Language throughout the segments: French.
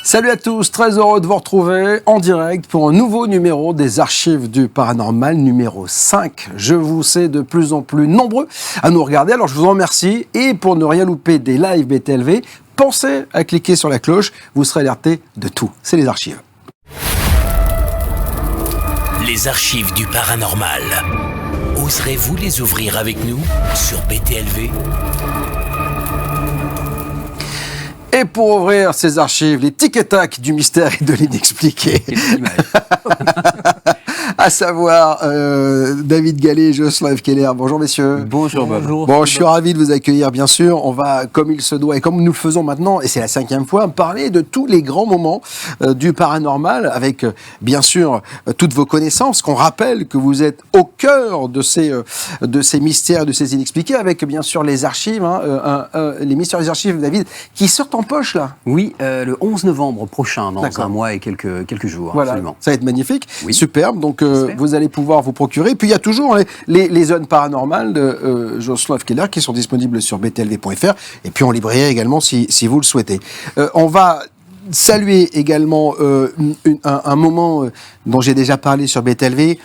Salut à tous, très heureux de vous retrouver en direct pour un nouveau numéro des Archives du Paranormal, numéro 5. Je vous sais de plus en plus nombreux à nous regarder, alors je vous en remercie. Et pour ne rien louper des lives BTLV, pensez à cliquer sur la cloche, vous serez alerté de tout. C'est les archives. Les Archives du Paranormal. Oserez-vous les ouvrir avec nous sur BTLV ? Et pour ouvrir ces archives, les tic et tac du mystère et de l'inexpliqué. À savoir David Gallet et Jocelyn Keller. Bonjour messieurs. Bonjour. Bon, je suis ravi de vous accueillir, bien sûr. On va, comme il se doit et comme nous le faisons maintenant, et c'est la 5e fois, parler de tous les grands moments du paranormal, avec bien sûr toutes vos connaissances. Qu'on rappelle que vous êtes au cœur de ces mystères, de ces inexpliqués, avec bien sûr les archives, les mystères des archives, David, qui sortent en poche là. Oui, le 11 novembre prochain, dans un mois et quelques jours. Voilà, absolument. Ça va être magnifique, oui. Superbe. Donc vous allez pouvoir vous procurer. Puis il y a toujours les zones paranormales de Jocelyn Keller qui sont disponibles sur btlv.fr et puis en librairie également si vous le souhaitez. On va saluer également un moment dont j'ai déjà parlé sur BTLV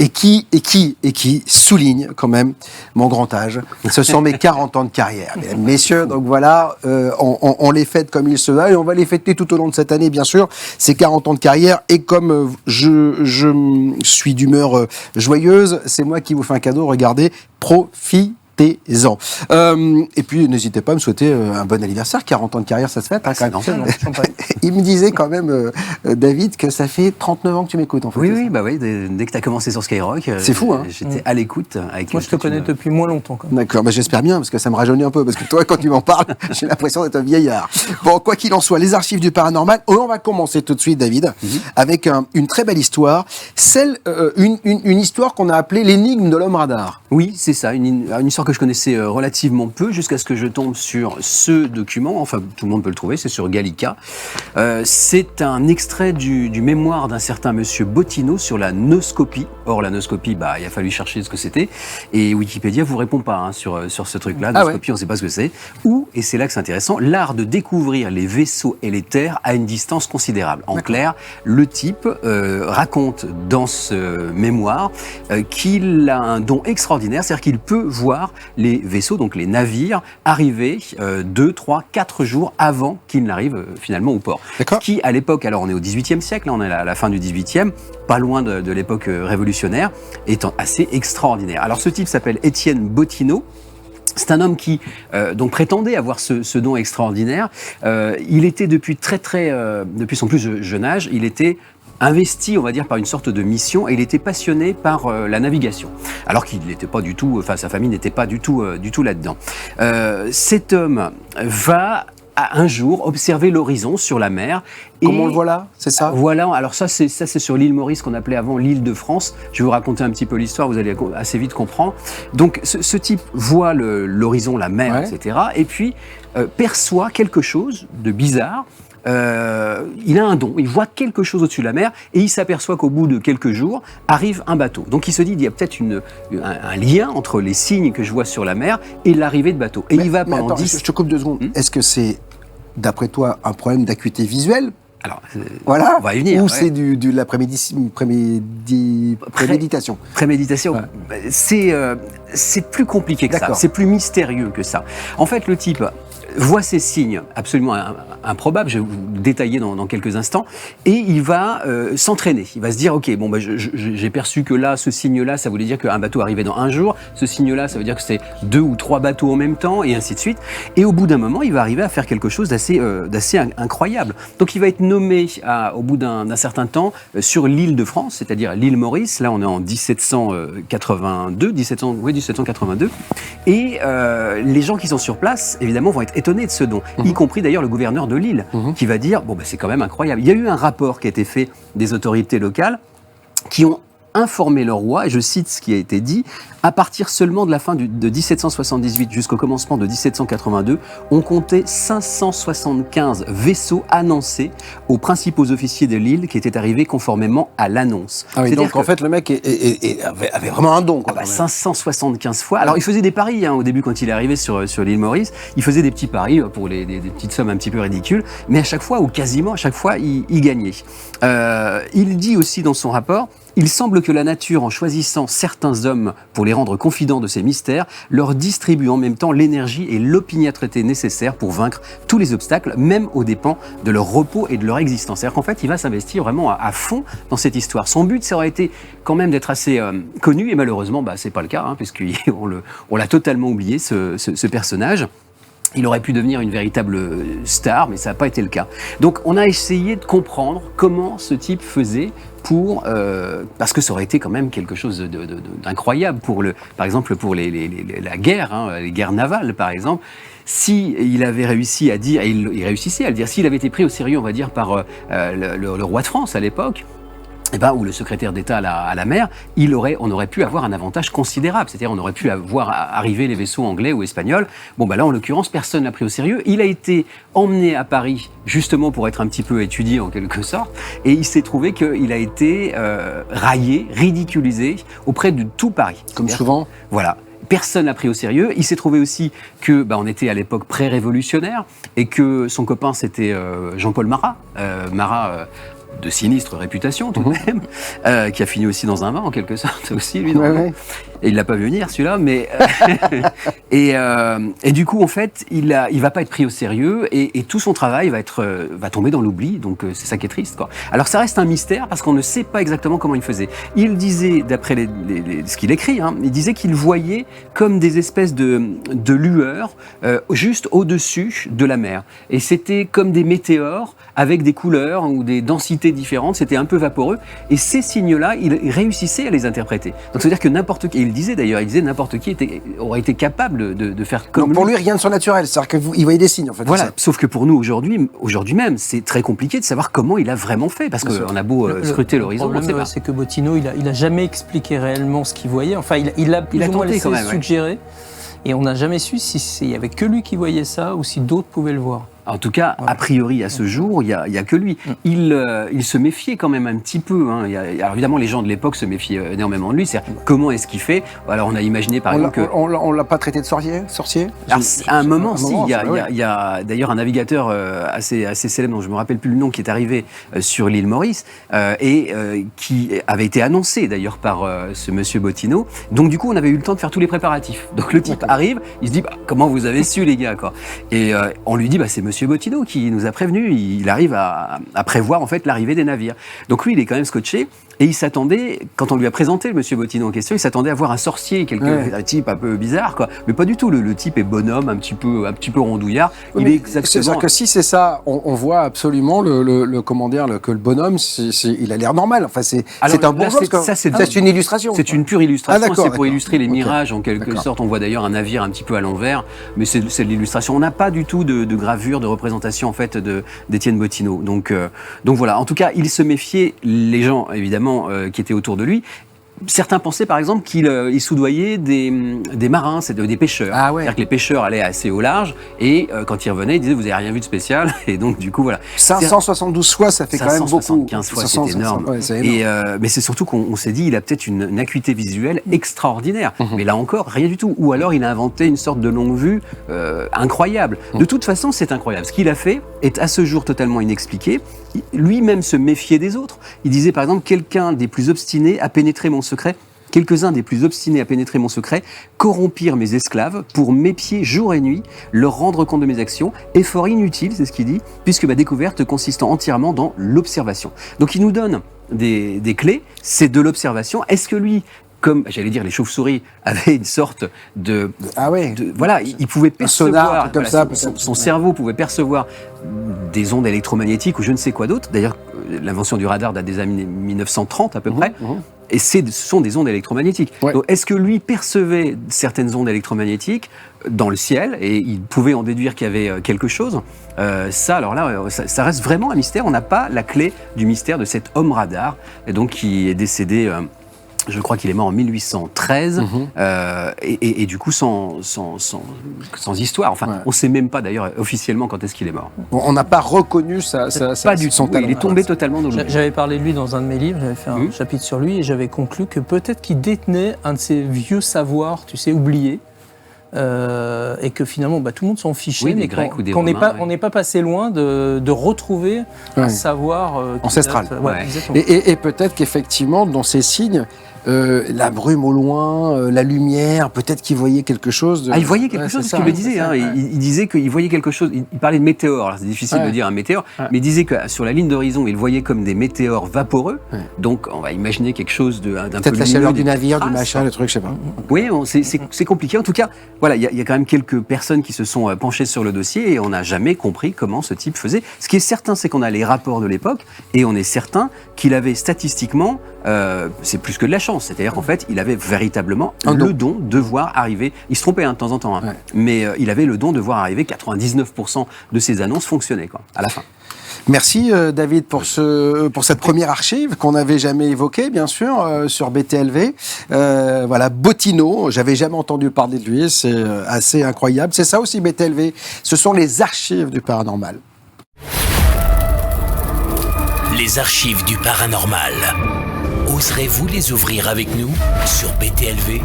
et qui souligne quand même mon grand âge. Ce sont mes 40 ans de carrière, mesdames, messieurs. Donc voilà, on les fête comme il se doit et on va les fêter tout au long de cette année, bien sûr, ces 40 ans de carrière. Et comme je suis d'humeur joyeuse, c'est moi qui vous fais un cadeau. Regardez, profitez-en. Et puis, n'hésitez pas à me souhaiter un bon anniversaire. 40 ans de carrière, ça se fait. Il me disait quand même, David, que ça fait 39 ans que tu m'écoutes, en fait. Oui, dès que tu as commencé sur Skyrock, c'est fou, hein. J'étais à l'écoute. Moi, je te connais depuis moins longtemps. Quand même. D'accord, j'espère bien, parce que ça me rajeunit un peu, parce que toi, quand tu m'en parles, j'ai l'impression d'être un vieillard. Bon, quoi qu'il en soit, les archives du paranormal, on va commencer tout de suite, David, avec une très belle histoire, une histoire qu'on a appelée l'énigme de l'homme radar. Oui, c'est ça, une histoire que je connaissais relativement peu, jusqu'à ce que je tombe sur ce document, enfin tout le monde peut le trouver, c'est sur Gallica. C'est un extrait du mémoire d'un certain monsieur Bottino sur la noscopie. Or la noscopie, il a fallu chercher ce que c'était, et Wikipédia vous répond pas sur ce truc-là, noscopie, on ne sait pas ce que c'est. Ou, et c'est là que c'est intéressant, l'art de découvrir les vaisseaux et les terres à une distance considérable. En clair, le type raconte dans ce mémoire qu'il a un don extraordinaire, c'est-à-dire qu'il peut voir les vaisseaux, donc les navires, arriver 2, 3, 4 jours avant qu'ils n'arrivent finalement au port. D'accord. Qui, à l'époque, alors on est au XVIIIe siècle, là on est à la fin du XVIIIe, pas loin de l'époque révolutionnaire, étant assez extraordinaire. Alors ce type s'appelle Étienne Bottino. C'est un homme qui donc prétendait avoir ce don extraordinaire. Il était depuis depuis son plus jeune âge, il était investi, on va dire, par une sorte de mission, et il était passionné par la navigation. Alors qu'il n'était pas du tout, sa famille n'était pas du tout là-dedans. Cet homme va un jour observer l'horizon sur la mer. Comment on le voit là, c'est ça ? Voilà, alors ça c'est sur l'île Maurice qu'on appelait avant l'île de France. Je vais vous raconter un petit peu l'histoire, vous allez assez vite comprendre. Donc ce type voit l'horizon, la mer, etc. Et puis perçoit quelque chose de bizarre. Il a un don, il voit quelque chose au-dessus de la mer et il s'aperçoit qu'au bout de quelques jours arrive un bateau. Donc il se dit, il y a peut-être un lien entre les signes que je vois sur la mer et l'arrivée de bateau. Et il va pendant 10... Je te coupe 2 secondes. Est-ce que c'est, d'après toi, un problème d'acuité visuelle ? Alors, voilà. On va y venir. Ou c'est de la préméditation. Préméditation, c'est plus compliqué que ça, c'est plus mystérieux que ça. En fait, le type voit ces signes absolument improbables, je vais vous détailler dans quelques instants, et il va s'entraîner. Il va se dire, ok, j'ai perçu que là, ce signe-là, ça voulait dire qu'un bateau arrivait dans un jour, ce signe-là, ça veut dire que c'est 2 ou 3 bateaux en même temps, et ainsi de suite. Et au bout d'un moment, il va arriver à faire quelque chose d'assez incroyable. Donc il va être nommé, au bout d'un certain temps, sur l'île de France, c'est-à-dire l'île Maurice. Là, on est en 1782, et les gens qui sont sur place, évidemment, vont être étonné de ce don, y compris d'ailleurs le gouverneur de l'île, qui va dire, c'est quand même incroyable. Il y a eu un rapport qui a été fait des autorités locales qui ont informer le roi, et je cite ce qui a été dit, à partir seulement de la fin de 1778 jusqu'au commencement de 1782, on comptait 575 vaisseaux annoncés aux principaux officiers de l'île qui étaient arrivés conformément à l'annonce. Ah oui, donc en fait, le mec avait vraiment un don. Quoi, 575 fois. Alors il faisait des paris au début quand il est arrivé sur l'île Maurice. Il faisait des petits paris pour des petites sommes un petit peu ridicules, mais à chaque fois, ou quasiment à chaque fois, il gagnait. Il dit aussi dans son rapport: il semble que la nature, en choisissant certains hommes pour les rendre confidents de ces mystères, leur distribue en même temps l'énergie et l'opiniâtreté nécessaires pour vaincre tous les obstacles, même aux dépens de leur repos et de leur existence. C'est-à-dire qu'en fait, il va s'investir vraiment à fond dans cette histoire. Son but, ça aurait été quand même d'être assez connu, et malheureusement, c'est pas le cas, puisqu'on l'a totalement oublié, ce personnage. Il aurait pu devenir une véritable star, mais ça n'a pas été le cas. Donc on a essayé de comprendre comment ce type faisait parce que ça aurait été quand même quelque chose d'incroyable par exemple pour la guerre, les guerres navales par exemple. Si il avait réussi à dire, et il réussissait à le dire, s'il avait été pris au sérieux, on va dire, par le roi de France à l'époque, ou le secrétaire d'État à la mer, on aurait pu avoir un avantage considérable. C'est-à-dire, on aurait pu voir arriver les vaisseaux anglais ou espagnols. Là, en l'occurrence, personne n'a pris au sérieux. Il a été emmené à Paris, justement, pour être un petit peu étudié, en quelque sorte. Et il s'est trouvé qu'il a été raillé, ridiculisé auprès de tout Paris. Comme souvent. Voilà. Personne n'a pris au sérieux. Il s'est trouvé aussi que on était à l'époque pré-révolutionnaire et que son copain, c'était Jean-Paul Marat. Marat, de sinistre réputation tout de même, qui a fini aussi dans un vin en quelque sorte aussi lui. Et il l'a pas vu venir celui-là, mais et du coup en fait il va pas être pris au sérieux et tout son travail va tomber dans l'oubli, donc c'est ça qui est triste quoi. Alors ça reste un mystère parce qu'on ne sait pas exactement comment il faisait. Il disait, d'après ce qu'il écrit, il disait qu'il voyait comme des espèces de lueurs juste au-dessus de la mer, et c'était comme des météores avec des couleurs ou des densités différentes, c'était un peu vaporeux, et ces signes-là, il réussissait à les interpréter. Donc c'est-à-dire que n'importe qui, il disait n'importe qui aurait été capable de faire comme donc pour lui, rien de surnaturel, c'est-à-dire qu'il voyait des signes en fait. Voilà, sauf que pour nous aujourd'hui même, c'est très compliqué de savoir comment il a vraiment fait, parce qu'on a beau scruter l'horizon, on ne sait pas. C'est que Bottineau, il a jamais expliqué réellement ce qu'il voyait, enfin il a plus ou moins laissé suggérer, et on n'a jamais su s'il y avait que lui qui voyait ça ou si d'autres pouvaient le voir. En tout cas, a priori, à ce jour, il y a que lui. Il se méfiait quand même un petit peu. Alors évidemment, les gens de l'époque se méfiaient énormément de lui. C'est comment est-ce qu'il fait? Alors on a imaginé par exemple que... On l'a pas traité de sorcier? Alors, à un moment, si. Il y a d'ailleurs un navigateur assez célèbre, dont je ne me rappelle plus le nom, qui est arrivé sur l'île Maurice et qui avait été annoncé d'ailleurs par ce monsieur Bottineau. Donc du coup, on avait eu le temps de faire tous les préparatifs. Donc le type arrive, il se dit comment vous avez su les gars quoi. Et on lui dit c'est monsieur Bottineau qui nous a prévenus, il arrive à prévoir en fait l'arrivée des navires. Donc lui, il est quand même scotché, et il s'attendait, quand on lui a présenté le monsieur Bottineau en question, il s'attendait à voir un sorcier, un type un peu bizarre, quoi. Mais pas du tout. Le type est bonhomme, un petit peu rondouillard. C'est-à-dire que si c'est ça, on voit absolument que le bonhomme, il a l'air normal. Enfin, c'est un bourgeois. C'est une illustration. C'est une pure illustration. C'est pour illustrer les mirages en quelque sorte. On voit d'ailleurs un navire un petit peu à l'envers, mais c'est de l'illustration. On n'a pas du tout de gravure, de représentation en fait d'Étienne Bottineau. Donc voilà. En tout cas, il se méfiait, les gens évidemment qui étaient autour de lui. Certains pensaient par exemple qu'il soudoyait des marins, des pêcheurs. Ah ouais. C'est-à-dire que les pêcheurs allaient assez au large et quand ils revenaient, ils disaient vous n'avez rien vu de spécial, et donc du coup voilà. 572 fois, ça fait quand même beaucoup. 575 fois, c'est énorme. Ouais, c'est énorme. Mais c'est surtout qu'on s'est dit il a peut-être une acuité visuelle extraordinaire. Mais là encore, rien du tout. Ou alors il a inventé une sorte de longue vue incroyable. De toute façon, c'est incroyable. Ce qu'il a fait est à ce jour totalement inexpliqué. Lui-même se méfiait des autres. Il disait par exemple quelqu'un des plus obstinés a pénétré mon secret. Quelques-uns des plus obstinés à pénétrer mon secret corrompirent mes esclaves pour m'épier jour et nuit, leur rendre compte de mes actions, effort inutile, c'est ce qu'il dit, puisque ma découverte consistant entièrement dans l'observation. Donc il nous donne des clés, c'est de l'observation. Est-ce que lui, comme, j'allais dire, les chauves-souris avaient une sorte de... voilà, il pouvait percevoir... Comme ça, son cerveau pouvait percevoir des ondes électromagnétiques ou je ne sais quoi d'autre. D'ailleurs, l'invention du radar date des années 1930 à peu près. Et ce sont des ondes électromagnétiques. Ouais. Donc, est-ce que lui percevait certaines ondes électromagnétiques dans le ciel et il pouvait en déduire qu'il y avait quelque chose? Alors là, ça reste vraiment un mystère. On n'a pas la clé du mystère de cet homme radar, et donc qui est décédé Je crois qu'il est mort en 1813, et du coup sans histoire. Enfin, on ne sait même pas d'ailleurs officiellement quand est-ce qu'il est mort. On n'a pas reconnu pas du tout. Il est tombé totalement dans l'oubli. J'avais parlé de lui dans un de mes livres, j'avais fait un chapitre sur lui et j'avais conclu que peut-être qu'il détenait un de ces vieux savoirs, tu sais, oubliés. Et que finalement tout le monde s'en fichait, mais qu'on n'est pas passé loin de retrouver un savoir ancestral. Et peut-être qu'effectivement, dans ces signes, la brume au loin, la lumière, peut-être qu'il voyait quelque chose. Il voyait quelque chose, c'est ce qu'il me disait. Il disait qu'il voyait quelque chose. Il parlait de météores. Alors, c'est difficile de dire un météore, mais il disait que sur la ligne d'horizon, il voyait comme des météores vaporeux. Donc, on va imaginer quelque chose d'un peu peut-être la chaleur du navire, du machin, le truc, je sais pas. Oui, c'est compliqué. En tout cas, voilà, il y a quand même quelques personnes qui se sont penchées sur le dossier et on n'a jamais compris comment ce type faisait. Ce qui est certain, c'est qu'on a les rapports de l'époque et on est certain qu'il avait statistiquement, c'est plus que de la chance. C'est-à-dire qu'en fait, il avait véritablement le don de voir arriver. Il se trompait de temps en temps, mais il avait le don de voir arriver 99% de ses annonces fonctionnaient à la fin. Merci David pour cette première archive qu'on n'avait jamais évoquée, bien sûr, sur BTLV. Voilà, Bottino, j'avais jamais entendu parler de lui, c'est assez incroyable. C'est ça aussi BTLV, ce sont les archives du paranormal. Les archives du paranormal. Oserez-vous les ouvrir avec nous sur BTLV ?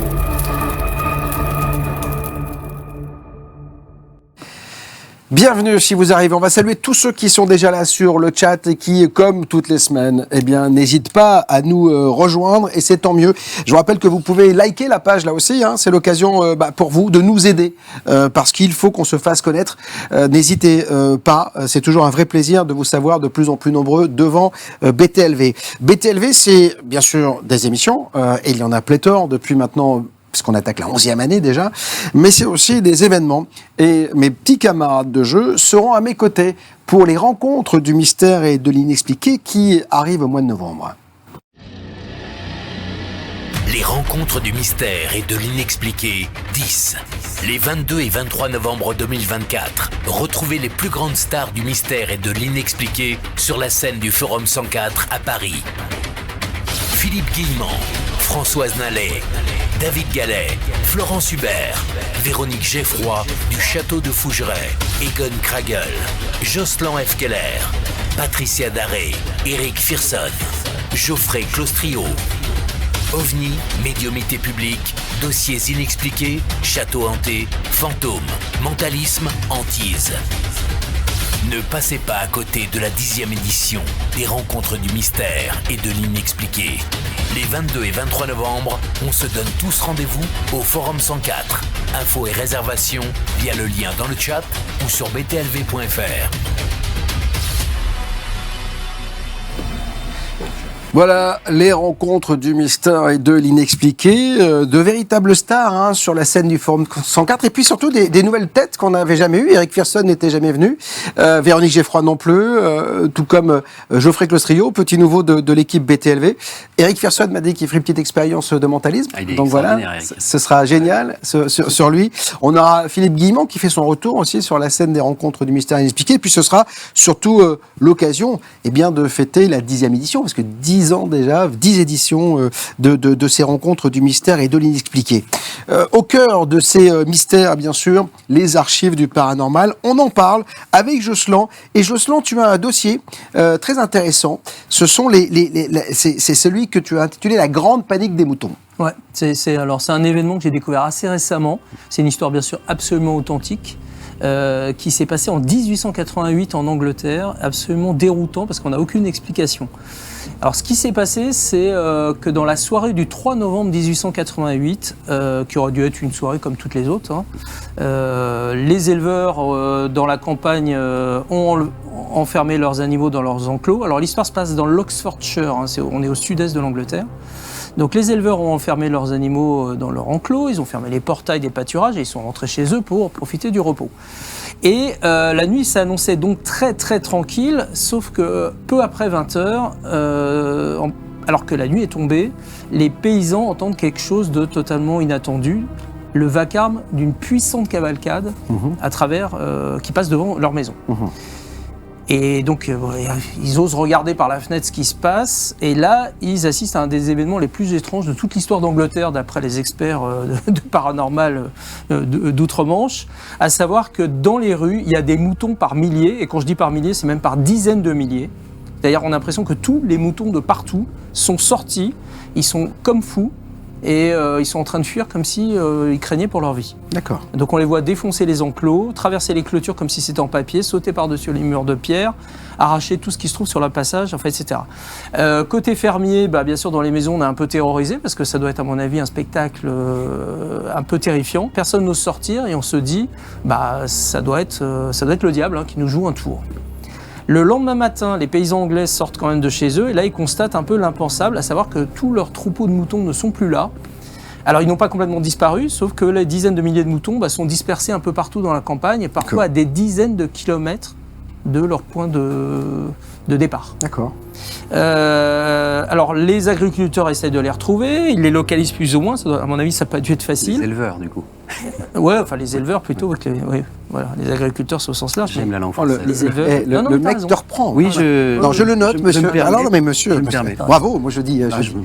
Bienvenue si vous arrivez. On va saluer tous ceux qui sont déjà là sur le chat et qui, comme toutes les semaines, n'hésitent pas à nous rejoindre et c'est tant mieux. Je vous rappelle que vous pouvez liker la page là aussi. C'est l'occasion pour vous de nous aider parce qu'il faut qu'on se fasse connaître. N'hésitez pas. C'est toujours un vrai plaisir de vous savoir de plus en plus nombreux devant BTLV. BTLV, c'est bien sûr des émissions et il y en a pléthore depuis maintenant. Parce qu'on attaque la 11e année déjà, mais c'est aussi des événements. Et mes petits camarades de jeu seront à mes côtés pour les rencontres du mystère et de l'inexpliqué qui arrivent au mois de novembre. Les rencontres du mystère et de l'inexpliqué 10. Les 22 et 23 novembre 2024. Retrouvez les plus grandes stars du mystère et de l'inexpliqué sur la scène du Forum 104 à Paris. Philippe Guillemant, Françoise Nallet, David Gallet, Florence Hubert, Véronique Geffroy du Château de Fougeray, Egon Kragel, Jocelyn F. Keller, Patricia Daré, Eric Firson, Geoffrey Clostrio, OVNI, médiumnité publique, dossiers inexpliqués, château hanté, fantômes, mentalisme, hantise. Ne passez pas à côté de la 10e édition des rencontres du mystère et de l'inexpliqué. Les 22 et 23 novembre, on se donne tous rendez-vous au Forum 104. Infos et réservations via le lien dans le chat ou sur btlv.fr. Voilà, les rencontres du mystère et de l'inexpliqué, de véritables stars sur la scène du Forum 104, et puis surtout des nouvelles têtes qu'on n'avait jamais eues. Eric Firson n'était jamais venu, Véronique Geffroy non plus, tout comme Geoffrey Clostrio, petit nouveau de l'équipe BTLV. Eric Firson m'a dit qu'il ferait une petite expérience de mentalisme, donc voilà, ce sera génial sur lui. On aura Philippe Guillemant qui fait son retour aussi sur la scène des rencontres du mystère et de l'inexpliqué, et puis ce sera surtout l'occasion de fêter la 10e édition, parce que 10 ans déjà, 10 éditions de ces rencontres du mystère et de l'inexpliqué. Au cœur de ces mystères, bien sûr, les archives du paranormal. On en parle avec Jocelyn. Et Jocelyn, tu as un dossier très intéressant. Ce sont c'est celui que tu as intitulé « La grande panique des moutons ». Ouais, c'est un événement que j'ai découvert assez récemment. C'est une histoire bien sûr absolument authentique. Qui s'est passé en 1888 en Angleterre, absolument déroutant parce qu'on n'a aucune explication. Alors ce qui s'est passé, c'est que dans la soirée du 3 novembre 1888, qui aurait dû être une soirée comme toutes les autres, les éleveurs dans la campagne ont enfermé leurs animaux dans leurs enclos. Alors l'histoire se passe dans l'Oxfordshire, on est au sud-est de l'Angleterre. Donc les éleveurs ont enfermé leurs animaux dans leur enclos, ils ont fermé les portails des pâturages et ils sont rentrés chez eux pour profiter du repos. Et la nuit s'annonçait donc très très tranquille, sauf que peu après 20h, alors que la nuit est tombée, les paysans entendent quelque chose de totalement inattendu, le vacarme d'une puissante cavalcade à travers, qui passe devant leur maison. Et donc, ils osent regarder par la fenêtre ce qui se passe. Et là, ils assistent à un des événements les plus étranges de toute l'histoire d'Angleterre, d'après les experts de paranormal d'outre-Manche. À savoir que dans les rues, il y a des moutons par milliers. Et quand je dis par milliers, c'est même par dizaines de milliers. D'ailleurs, on a l'impression que tous les moutons de partout sont sortis. Ils sont comme fous. Et ils sont en train de fuir comme si ils craignaient pour leur vie. D'accord. Donc on les voit défoncer les enclos, traverser les clôtures comme si c'était en papier, sauter par-dessus les murs de pierre, arracher tout ce qui se trouve sur le passage, enfin, etc. Côté fermier, bien sûr dans les maisons on est un peu terrorisé parce que ça doit être à mon avis un spectacle un peu terrifiant. Personne n'ose sortir et on se dit ça doit être le diable qui nous joue un tour. Le lendemain matin, les paysans anglais sortent quand même de chez eux et là ils constatent un peu l'impensable, à savoir que tous leurs troupeaux de moutons ne sont plus là. Alors ils n'ont pas complètement disparu, sauf que les dizaines de milliers de moutons sont dispersés un peu partout dans la campagne et parfois à des dizaines de kilomètres de leur point de départ. D'accord. Alors les agriculteurs essayent de les retrouver, ils les localisent plus ou moins, à mon avis ça n'a pas dû être facile. Les éleveurs du coup. Ouais, enfin les éleveurs plutôt, voilà, les agriculteurs c'est au sens large. J'aime la langue les éleveurs. Le mec te reprend. Oui, je le note, monsieur. Alors non, mais monsieur, bravo, moi je dis,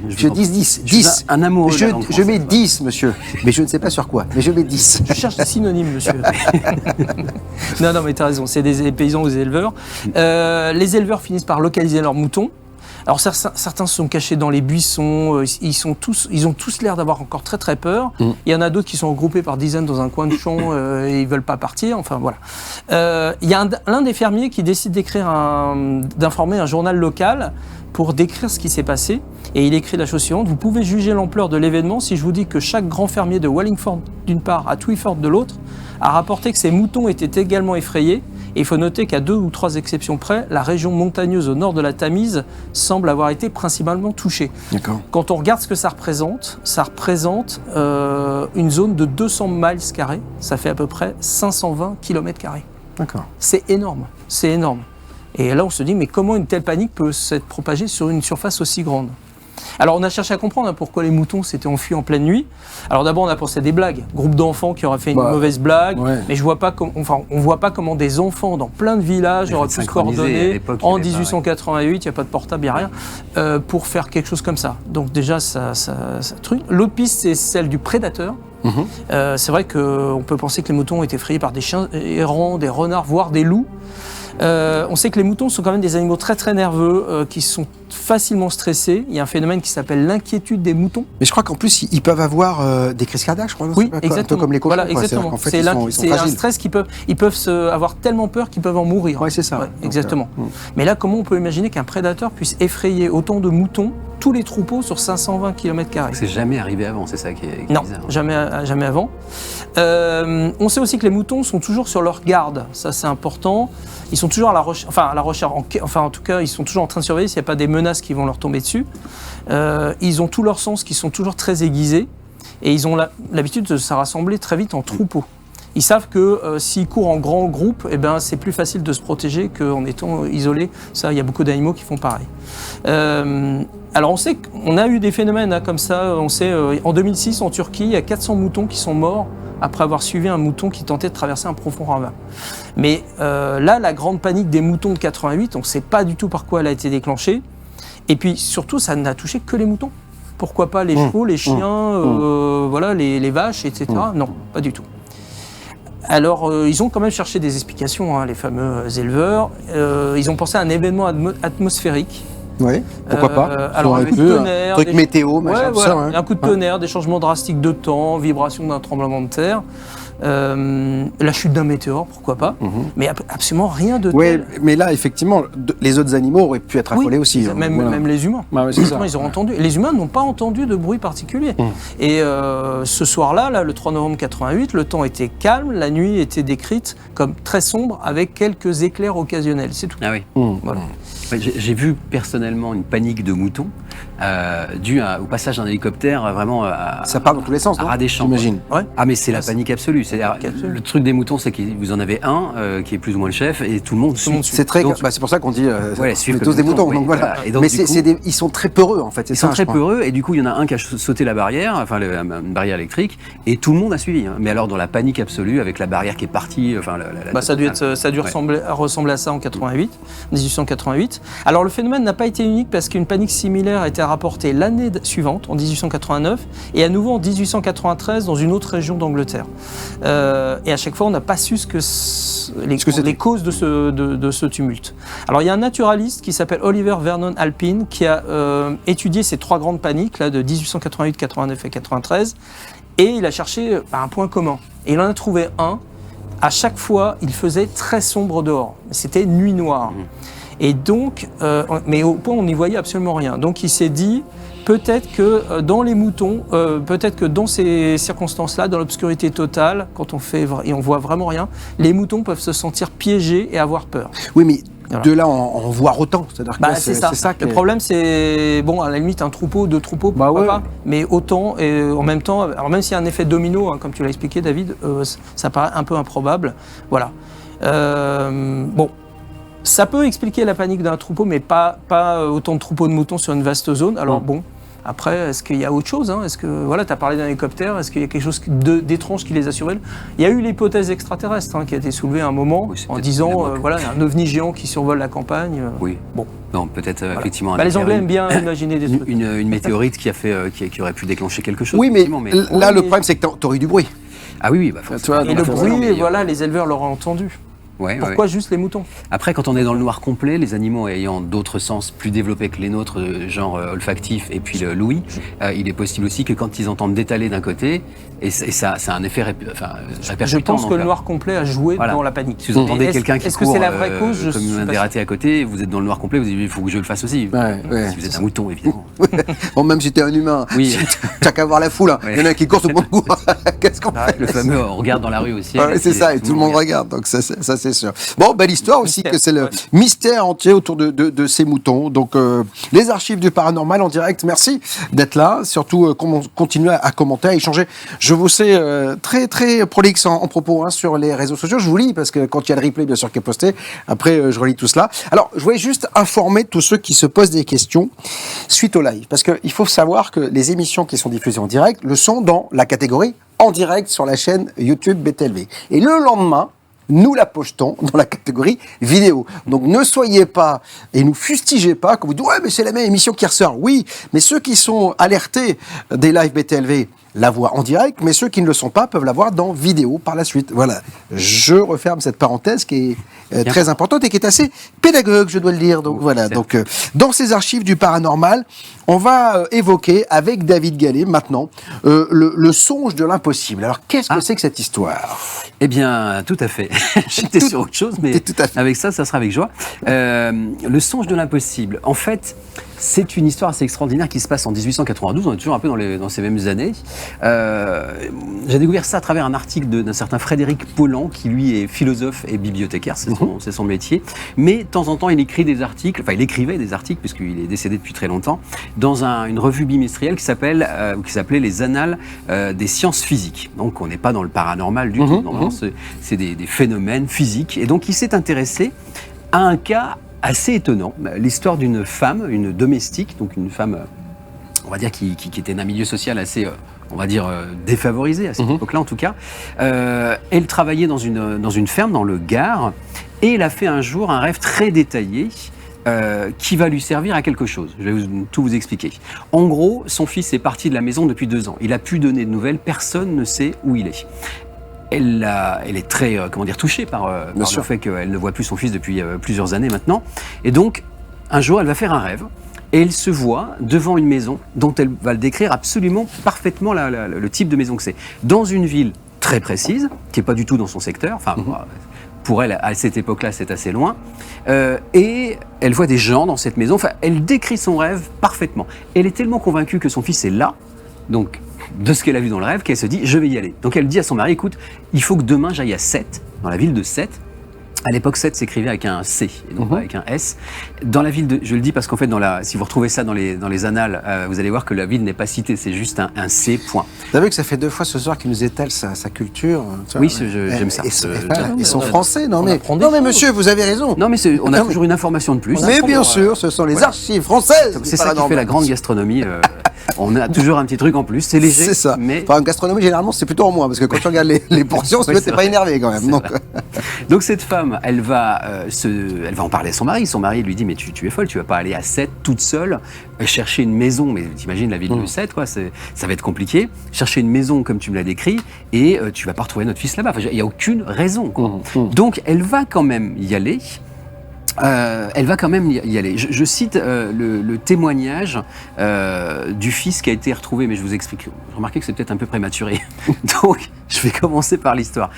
je dis 10. 10. Un amoureux de la langue je mets 10, monsieur. Mais je ne sais pas sur quoi, mais je mets 10. Je cherche des synonymes, monsieur. non, mais tu as raison, c'est des paysans ou des éleveurs. Les éleveurs finissent par localiser leurs moutons. Alors certains se sont cachés dans les buissons, ils ont tous l'air d'avoir encore très très peur. Il y en a d'autres qui sont regroupés par dizaines dans un coin de champ et ils veulent pas partir, enfin voilà. Il y a l'un des fermiers qui décide d'informer un journal local pour décrire ce qui s'est passé et il écrit la chose suivante: vous pouvez juger l'ampleur de l'événement si je vous dis que chaque grand fermier de Wallingford d'une part à Twyford de l'autre a rapporté que ses moutons étaient également effrayés. Et il faut noter qu'à 2 ou 3 exceptions près, la région montagneuse au nord de la Tamise semble avoir été principalement touchée. D'accord. Quand on regarde ce que ça représente une zone de 200 miles carrés, ça fait à peu près 520 km carrés. D'accord. C'est énorme, c'est énorme. Et là on se dit, mais comment une telle panique peut s'être propagée sur une surface aussi grande ? Alors on a cherché à comprendre pourquoi les moutons s'étaient enfuis en pleine nuit. Alors d'abord on a pensé à des blagues, groupe d'enfants qui auraient fait une mauvaise blague, mais on voit pas comment des enfants dans plein de villages auraient pu se coordonner en 1888, il n'y a pas de portable, il n'y a rien, pour faire quelque chose comme ça. Donc déjà ça truc. L'autre piste c'est celle du prédateur. C'est vrai qu'on peut penser que les moutons ont été effrayés par des chiens errants, des renards, voire des loups. On sait que les moutons sont quand même des animaux très très nerveux qui sont facilement stressés. Il y a un phénomène qui s'appelle l'inquiétude des moutons. Mais je crois qu'en plus ils peuvent avoir des crises cardiaques, je crois. Oui, exactement. Un peu comme les cochons. Voilà, exactement. C'est un stress ils peuvent avoir tellement peur qu'ils peuvent en mourir. Oui, c'est ça. Ouais, exactement. Mais là, comment on peut imaginer qu'un prédateur puisse effrayer autant de moutons, tous les troupeaux sur 520 km²? C'est jamais arrivé avant, c'est ça qui est non, bizarre. Jamais avant. On sait aussi que les moutons sont toujours sur leur garde. Ça, c'est important. Ils sont toujours à la recherche, en tout cas, ils sont toujours en train de surveiller s'il n'y a pas des menaces qui vont leur tomber dessus. Ils ont tous leurs sens qui sont toujours très aiguisés et ils ont l'habitude de se rassembler très vite en troupeaux. Ils savent que s'ils courent en grand groupe, c'est plus facile de se protéger qu'en étant isolé. Ça, il y a beaucoup d'animaux qui font pareil. Alors on sait qu'on a eu des phénomènes comme ça. On sait en 2006 en Turquie, il y a 400 moutons qui sont morts après avoir suivi un mouton qui tentait de traverser un profond ravin. Mais là, la grande panique des moutons de 88, on ne sait pas du tout par quoi elle a été déclenchée. Et puis surtout, ça n'a touché que les moutons. Pourquoi pas les chevaux, les chiens, les vaches, etc. Non, pas du tout. Alors, ils ont quand même cherché des explications, les fameux éleveurs. Ils ont pensé à un événement atmosphérique. Oui, pourquoi pas. Alors, un coup de tonnerre, truc météo, machin, voilà, ça. Un coup de tonnerre, des changements drastiques de temps, vibration d'un tremblement de terre, la chute d'un météore, pourquoi pas, mais absolument rien de tel. Oui, mais là, effectivement, les autres animaux auraient pu être affolés aussi. Même les humains. Ils auraient entendu. Les humains n'ont pas entendu de bruit particulier. Et ce soir-là, le 3 novembre 88, le temps était calme, la nuit était décrite comme très sombre avec quelques éclairs occasionnels, c'est tout. Ah oui. Voilà. J'ai vu personnellement une panique de moutons. dû au passage d'un hélicoptère vraiment Ça part dans tous les sens, à non ras des champs. J'imagine. Ouais. Ah mais c'est la panique absolue. C'est-à-dire, le truc des moutons, c'est que vous en avez un qui est plus ou moins le chef et tout le monde suit. C'est très. Donc, C'est pour ça qu'on dit. Ouais, on suivre est comme tous des des moutons. moutons, Donc oui, voilà. voilà. Et donc, Mais du coup, ils sont très peureux en fait. ils sont très peureux et du coup il y en a un qui a sauté la barrière, enfin une barrière électrique, et tout le monde a suivi. Hein. Mais alors dans la panique absolue avec la barrière qui est partie. Enfin, Ça a dû ressembler à ça en 1888. Alors le phénomène n'a pas été unique parce qu'une panique similaire a été rapportée l'année suivante, en 1889, et à nouveau en 1893 dans une autre région d'Angleterre. Et à chaque fois, on n'a pas su les causes de ce tumulte. Alors il y a un naturaliste qui s'appelle Oliver Vernon Alpine qui a étudié ces trois grandes paniques là, de 1888, 89 et 93, et il a cherché un point commun. Et il en a trouvé un. À chaque fois, il faisait très sombre dehors. C'était nuit noire. Et donc, mais au point où on n'y voyait absolument rien. Donc il s'est dit, peut-être que dans les moutons, peut-être que dans ces circonstances-là, dans l'obscurité totale, quand on fait et on voit vraiment rien, les moutons peuvent se sentir piégés et avoir peur. Oui, mais Voilà. de là en voir autant, c'est-à-dire que C'est ça. Le problème, c'est bon, à la limite, un troupeau, deux troupeaux, pourquoi pas, mais autant et en même temps, alors même s'il y a un effet domino, hein, comme tu l'as expliqué, David, ça paraît un peu improbable. Voilà. Bon. Ça peut expliquer la panique d'un troupeau, mais pas autant de troupeaux de moutons sur une vaste zone. Alors bon, après, est-ce qu'il y a autre chose, hein? Est-ce que, voilà, tu as parlé d'un hélicoptère, est-ce qu'il y a quelque chose d'étrange qui les a surveillés? Il y a eu l'hypothèse extraterrestre qui a été soulevée à un moment, en disant, voilà, un ovni géant qui survole la campagne. Oui. Bon. Non, peut-être effectivement. Les Anglais aiment bien imaginer des trucs. Une météorite qui aurait pu déclencher quelque chose. Oui, mais là, le problème, c'est que tu aurais eu du bruit. Ah oui, forcément. Et le bruit, voilà, les éleveurs l'auraient entendu. Pourquoi juste les moutons? Après, quand on est dans le noir complet, les animaux ayant d'autres sens plus développés que les nôtres, genre olfactif et puis l'ouïe, il est possible aussi que quand ils entendent détaler d'un côté, et ça a un effet répercutant. Je pense que le noir complet a joué dans la panique. Si vous entendez quelqu'un qui court, que c'est la vraie cause, comme un dératé à côté, vous êtes dans le noir complet, vous dites il faut que je le fasse aussi. Si vous êtes un mouton, évidemment. Bon, même si t'es un humain, t'as qu'à voir la foule. Il y en a qui courent au bon coup. Qu'est-ce qu'on fait? Le fameux on regarde dans la rue aussi. C'est ça, et tout le monde regarde. Donc ça c'est sûr. Bon, belle histoire aussi, que c'est le mystère entier autour de ces moutons. Donc, les archives du paranormal en direct, merci d'être là. Surtout, continuez à commenter, à échanger. Je vous sais très, très prolixe en propos sur les réseaux sociaux. Je vous lis, parce que quand il y a le replay, bien sûr, qui est posté, après, je relis tout cela. Alors, je voulais juste informer tous ceux qui se posent des questions suite au live. Parce qu'il faut savoir que les émissions qui sont diffusées en direct le sont dans la catégorie en direct sur la chaîne YouTube BTLV. Et le lendemain, nous la postons dans la catégorie vidéo. Donc ne soyez pas et nous fustigez pas quand vous dites ouais mais c'est la même émission qui ressort. Oui, mais ceux qui sont alertés des lives BTLV la voient en direct, mais ceux qui ne le sont pas peuvent la voir dans vidéo par la suite. Voilà, je referme cette parenthèse qui est très importante et qui est assez pédagogue, je dois le dire. Donc voilà, donc dans ces archives du paranormal, on va évoquer avec David Gallet maintenant le songe de l'impossible. Alors qu'est-ce que c'est que cette histoire? Eh bien, tout à fait. J'étais sur autre chose, mais avec ça sera avec joie. Le songe de l'impossible. En fait, c'est une histoire assez extraordinaire qui se passe en 1892. On est toujours un peu dans ces mêmes années. J'ai découvert ça à travers un article d'un certain Frédéric Pollan, qui lui est philosophe et bibliothécaire, c'est son métier. Mais de temps en temps, il écrit des articles, enfin il écrivait des articles, puisqu'il est décédé depuis très longtemps, dans une revue bimestrielle qui s'appelait Les Annales des sciences physiques. Donc on n'est pas dans le paranormal du tout, normalement c'est des phénomènes physiques. Et donc il s'est intéressé à un cas assez étonnant, l'histoire d'une femme, une domestique, donc une femme, on va dire, qui était d'un milieu social assez, on va dire, défavorisé à cette époque-là en tout cas. Elle travaillait dans une ferme dans le Gard, et elle a fait un jour un rêve très détaillé qui va lui servir à quelque chose. Je vais tout vous expliquer. En gros, son fils est parti de la maison depuis 2 ans. Il a plus donné de nouvelles, personne ne sait où il est. Elle est très touchée par le fait qu'elle ne voit plus son fils depuis plusieurs années maintenant. Et donc, un jour, elle va faire un rêve et elle se voit devant une maison dont elle va le décrire absolument parfaitement le type de maison que c'est. Dans une ville très précise, qui n'est pas du tout dans son secteur. Enfin, pour elle, à cette époque-là, c'est assez loin. Et elle voit des gens dans cette maison. Enfin, elle décrit son rêve parfaitement. Elle est tellement convaincue que son fils est là, donc de ce qu'elle a vu dans le rêve, qu'elle se dit je vais y aller. Donc elle dit à son mari, écoute, il faut que demain j'aille à Sète, dans la ville de Sète, À l'époque, Seth s'écrivait avec un C et non pas avec un S. Dans la ville de, je le dis parce qu'en fait, si vous retrouvez ça dans les annales, vous allez voir que la ville n'est pas citée, c'est juste un C, point. Vous avez vu que ça fait 2 fois ce soir qu'il nous étale sa culture. Oui, j'aime ça. Ils sont français, non mais monsieur, vous avez raison. Non mais on a toujours une information de plus. Mais bien sûr, ce sont les archives françaises. C'est ça qui fait la grande gastronomie. On a toujours un petit truc en plus, c'est léger. C'est ça. Mais... Enfin, en gastronomie, généralement, c'est plutôt en moins, parce que quand tu regardes les portions, t'es pas énervé quand même. Donc cette femme, elle va en parler à son mari. Son mari lui dit, mais tu es folle, tu vas pas aller à Sète toute seule, chercher une maison, mais t'imagines la ville de Sète, quoi, ça va être compliqué. Chercher une maison comme tu me l'as décrit, et tu vas pas retrouver notre fils là-bas. Il n'y a aucune raison, quoi. Donc elle va quand même y aller. Je cite le témoignage du fils qui a été retrouvé, mais je vous explique. Remarquez que c'est peut-être un peu prématuré. Donc, je vais commencer par l'histoire.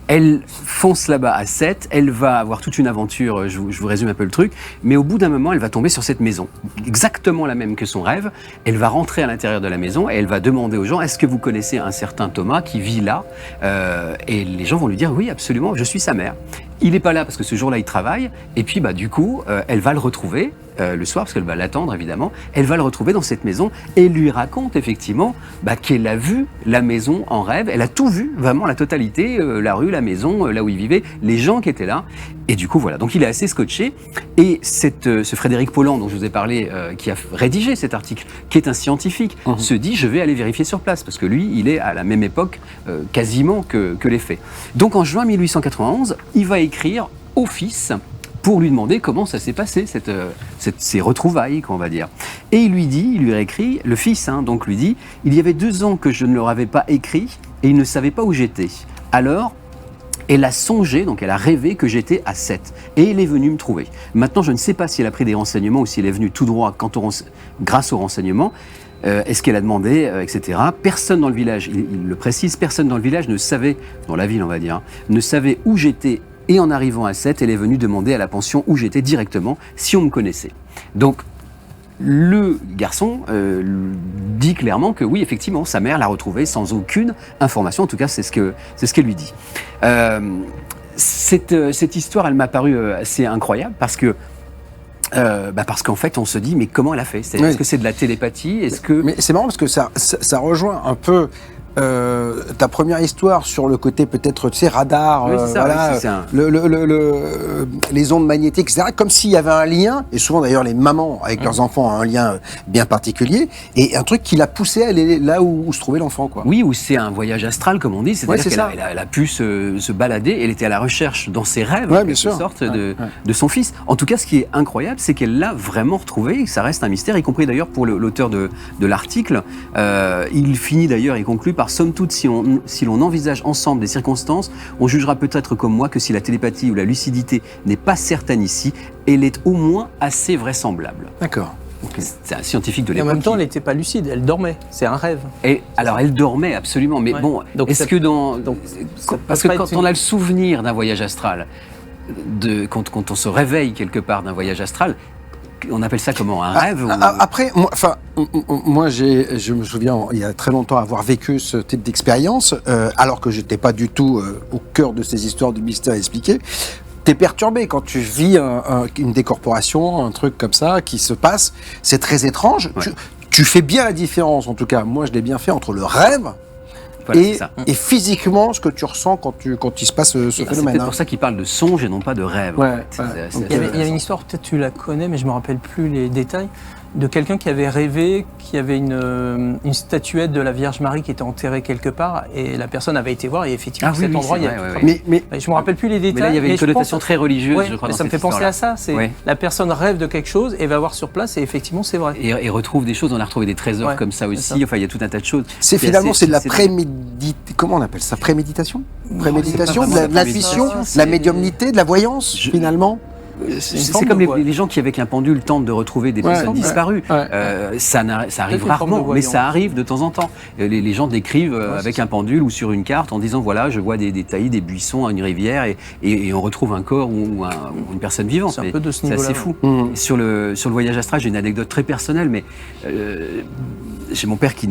Elle fonce là-bas à Sète, elle va avoir toute une aventure, je vous résume un peu le truc, mais au bout d'un moment, elle va tomber sur cette maison, exactement la même que son rêve. Elle va rentrer à l'intérieur de la maison et elle va demander aux gens, est-ce que vous connaissez un certain Thomas qui vit là? Et les gens vont lui dire, oui, absolument, je suis sa mère. Il n'est pas là parce que ce jour-là, il travaille, et puis du coup, elle va le retrouver le soir, parce qu'elle va l'attendre évidemment, elle va le retrouver dans cette maison et lui raconte effectivement qu'elle a vu la maison en rêve, elle a tout vu, vraiment la totalité, la rue, la maison, là où il vivait, les gens qui étaient là, et du coup voilà, donc il est assez scotché, et ce Frédéric Pollan dont je vous ai parlé, qui a rédigé cet article, qui est un scientifique, se dit je vais aller vérifier sur place, parce que lui, il est à la même époque quasiment que les faits. Donc en juin 1891, il va écrire au fils pour lui demander comment ça s'est passé, ces retrouvailles, on va dire. Et il lui réécrit, le fils, donc lui dit, il y avait 2 ans que je ne leur avais pas écrit et ils ne savaient pas où j'étais. Alors, elle a songé, donc elle a rêvé que j'étais à Sète et elle est venue me trouver. Maintenant, je ne sais pas si elle a pris des renseignements ou si elle est venue tout droit grâce aux renseignements. Est-ce qu'elle a demandé, etc. Personne dans le village, il le précise, personne dans le village ne savait, dans la ville on va dire, ne savait où j'étais. Et en arrivant à Sète, elle est venue demander à la pension où j'étais directement, si on me connaissait. Donc, le garçon dit clairement que oui, effectivement, sa mère l'a retrouvé sans aucune information. En tout cas, c'est ce qu'elle lui dit. Cette histoire, elle m'a paru assez incroyable parce que parce qu'en fait, on se dit, mais comment elle a fait? Est-ce que c'est de la télépathie? Mais c'est marrant parce que ça rejoint un peu ta première histoire sur le côté peut-être, tu sais, radar, oui, ça, voilà, les ondes magnétiques, etc. Comme s'il y avait un lien, et souvent d'ailleurs les mamans avec leurs enfants ont un lien bien particulier, et un truc qui l'a poussé à aller là où se trouvait l'enfant, quoi. Oui, ou c'est un voyage astral, comme on dit, c'est-à-dire qu'elle a pu se balader, elle était à la recherche dans ses rêves, en quelque sorte, de son fils. En tout cas, ce qui est incroyable, c'est qu'elle l'a vraiment retrouvé, ça reste un mystère, y compris d'ailleurs pour l'auteur de l'article. Il finit d'ailleurs, il conclut par somme toute, si l'on envisage ensemble des circonstances, on jugera peut-être comme moi que si la télépathie ou la lucidité n'est pas certaine ici, elle est au moins assez vraisemble. D'accord. C'est un scientifique de l'époque. En même temps, elle n'était pas lucide, elle dormait. C'est un rêve. Et alors, elle dormait absolument. Mais bon, donc est-ce que parce que quand on a le souvenir d'un voyage astral, quand on se réveille quelque part d'un voyage astral, on appelle ça comment, un rêve? Après, moi je me souviens, il y a très longtemps, avoir vécu ce type d'expérience, alors que j'étais pas du tout au cœur de ces histoires de mystère expliquées. T'es perturbé quand tu vis une décorporation, un truc comme ça qui se passe. C'est très étrange. Ouais. Tu fais bien la différence, en tout cas, moi je l'ai bien fait, entre le rêve et physiquement ce que tu ressens quand il se passe ce phénomène. C'est peut-être pour ça qu'il parle de songe et non pas de rêve. Ouais, il y avait une histoire, peut-être tu la connais, mais je ne me rappelle plus les détails, de quelqu'un qui avait rêvé qu'il y avait une statuette de la Vierge Marie qui était enterrée quelque part, et la personne avait été voir, et effectivement, cet endroit, il y a... Mais je ne me rappelle plus les détails. Mais là, il y avait une connotation très religieuse, je crois, dans ça me fait penser à ça. La personne rêve de quelque chose et va voir sur place, et effectivement, c'est vrai. Et retrouve des choses, on a retrouvé des trésors comme ça aussi, enfin, il y a tout un tas de choses. C'est finalement, c'est de la préméditation. Comment on appelle ça? Préméditation? Préméditation, de l'intuition, de la médiumnité, de la voyance, finalement. C'est comme les gens qui, avec un pendule, tentent de retrouver des personnes disparues. Ça arrive rarement, mais ça arrive de temps en temps. Les gens décrivent avec un pendule ou sur une carte en disant, voilà, je vois des taillis, des buissons, une rivière, et on retrouve un corps ou une personne vivante. C'est un peu de ce niveau-là. C'est assez fou. Sur le voyage astral, j'ai une anecdote très personnelle, mais j'ai mon père qui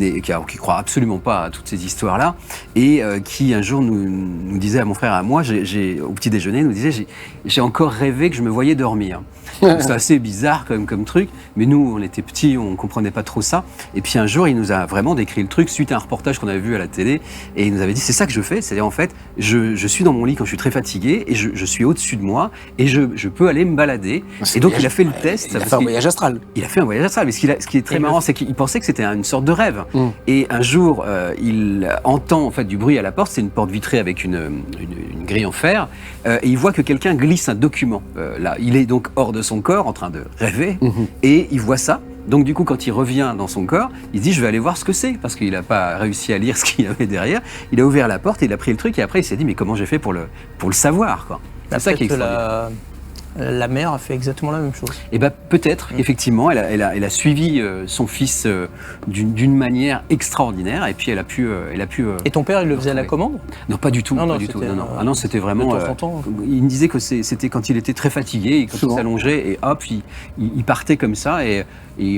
croit absolument pas à toutes ces histoires-là, et qui un jour nous disait à mon frère et à moi, au petit déjeuner, nous disait j'ai encore rêvé que je me voyais dormir. C'est assez bizarre comme truc, mais nous on était petits, on comprenait pas trop ça. Et puis un jour il nous a vraiment décrit le truc suite à un reportage qu'on avait vu à la télé, et il nous avait dit c'est ça que je fais, c'est-à-dire en fait je suis dans mon lit quand je suis très fatigué et je suis au-dessus de moi et je peux aller me balader. Et donc il a fait le test. Il a fait un voyage astral. Il a fait un voyage astral, mais ce qui est très marrant, c'est qu'il pensait que c'était une sorte de rêve. Et un jour, il entend en fait du bruit à la porte, c'est une porte vitrée avec une grille en fer, et il voit que quelqu'un glisse un document. Là, il est donc hors de son corps, en train de rêver, et il voit ça. Donc du coup, quand il revient dans son corps, il se dit je vais aller voir ce que c'est, parce qu'il n'a pas réussi à lire ce qu'il y avait derrière. Il a ouvert la porte, il a pris le truc, et après il s'est dit mais comment j'ai fait pour le savoir, quoi. C'est ça qui est extraordinaire. La mère a fait exactement la même chose. Eh ben peut-être, effectivement, elle a suivi son fils d'une manière extraordinaire, et puis elle a pu. Et ton père, il le faisait à la commande ? Non, pas du tout. Non, pas du tout. Non. Ah non, c'était vraiment. De temps en temps. Il me disait que c'était quand il était très fatigué, et quand il s'allongeait, et hop, il partait comme ça, et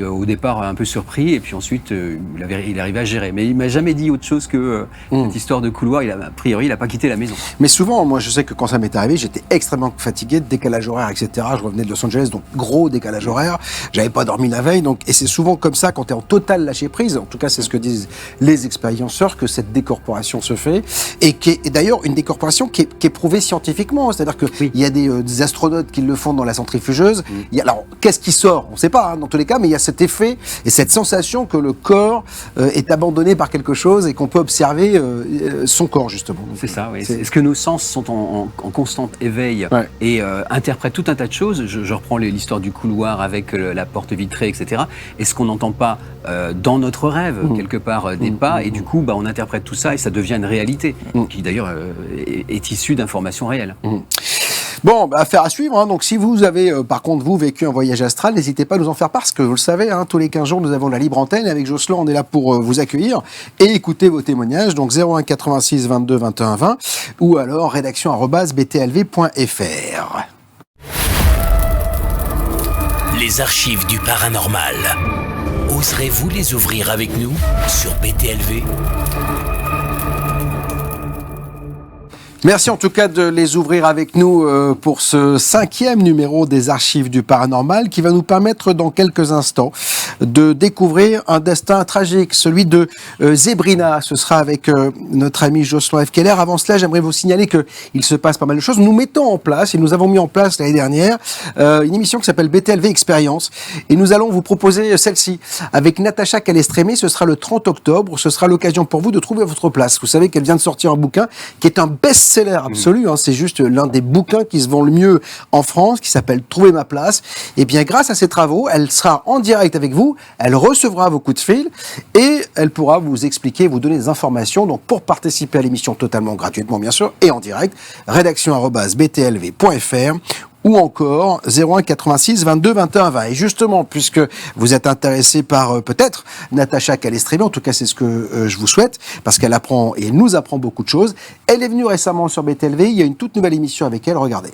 au départ un peu surpris, et puis ensuite il arrivait à gérer. Mais il m'a jamais dit autre chose que cette histoire de couloir. A priori, il n'a pas quitté la maison. Mais souvent, moi, je sais que quand ça m'est arrivé, j'étais extrêmement fatigué, décalage horaire, etc. Je revenais de Los Angeles, donc gros décalage horaire. J'avais pas dormi la veille, donc, et c'est souvent comme ça, quand tu es en total lâcher prise, en tout cas, c'est ce que disent les expérienceurs, que cette décorporation se fait, et qui est d'ailleurs une décorporation qui est prouvée scientifiquement. C'est-à-dire qu'il y a des astronautes qui le font dans la centrifugeuse. Alors, qu'est-ce qui sort ? On ne sait pas, dans tous les cas, mais il y a cet effet et cette sensation que le corps est abandonné par quelque chose et qu'on peut observer son corps, justement. Donc, c'est ça, oui. Est-ce que nos sens sont en constant éveil et interprètent tout un tas de choses ? Je reprends l'histoire du couloir avec la porte vitrée, etc. Est-ce qu'on n'entend pas dans notre rêve, quelque part, des pas, et du coup, on interprète tout ça et ça devient une réalité, qui d'ailleurs est issue d'informations réelles. Bon, affaire à suivre. Hein. Donc, si vous avez, par contre, vous, vécu un voyage astral, n'hésitez pas à nous en faire part, parce que vous le savez, tous les 15 jours, nous avons la libre antenne. Avec Jocelyn, on est là pour vous accueillir et écouter vos témoignages. Donc, 01 86 22 21 20 ou alors rédaction@btlv.fr. Les archives du paranormal. Oserez-vous les ouvrir avec nous sur BTLV ? Merci en tout cas de les ouvrir avec nous pour ce 5e numéro des Archives du Paranormal, qui va nous permettre dans quelques instants de découvrir un destin tragique, celui de Zébrina. Ce sera avec notre ami Jocelyn F. Keller. Avant cela, j'aimerais vous signaler qu'il se passe pas mal de choses. Nous mettons en place, et nous avons mis en place l'année dernière, une émission qui s'appelle BTLV Expérience. Et nous allons vous proposer celle-ci avec Natacha Calestrémé. Ce sera le 30 octobre. Ce sera l'occasion pour vous de trouver votre place. Vous savez qu'elle vient de sortir un bouquin qui est un best-seller absolu, c'est juste l'un des bouquins qui se vend le mieux en France, qui s'appelle Trouver ma place. Et bien, grâce à ses travaux, elle sera en direct avec vous, elle recevra vos coups de fil et elle pourra vous expliquer, vous donner des informations. Donc, pour participer à l'émission totalement gratuitement, bien sûr, et en direct, rédaction@btlv.fr ou encore 01 86 22 21 20. Et justement, puisque vous êtes intéressé par peut-être Natacha Calestrémé, en tout cas c'est ce que je vous souhaite, parce qu'elle apprend et elle nous apprend beaucoup de choses. Elle est venue récemment sur BTLV, il y a une toute nouvelle émission avec elle, regardez.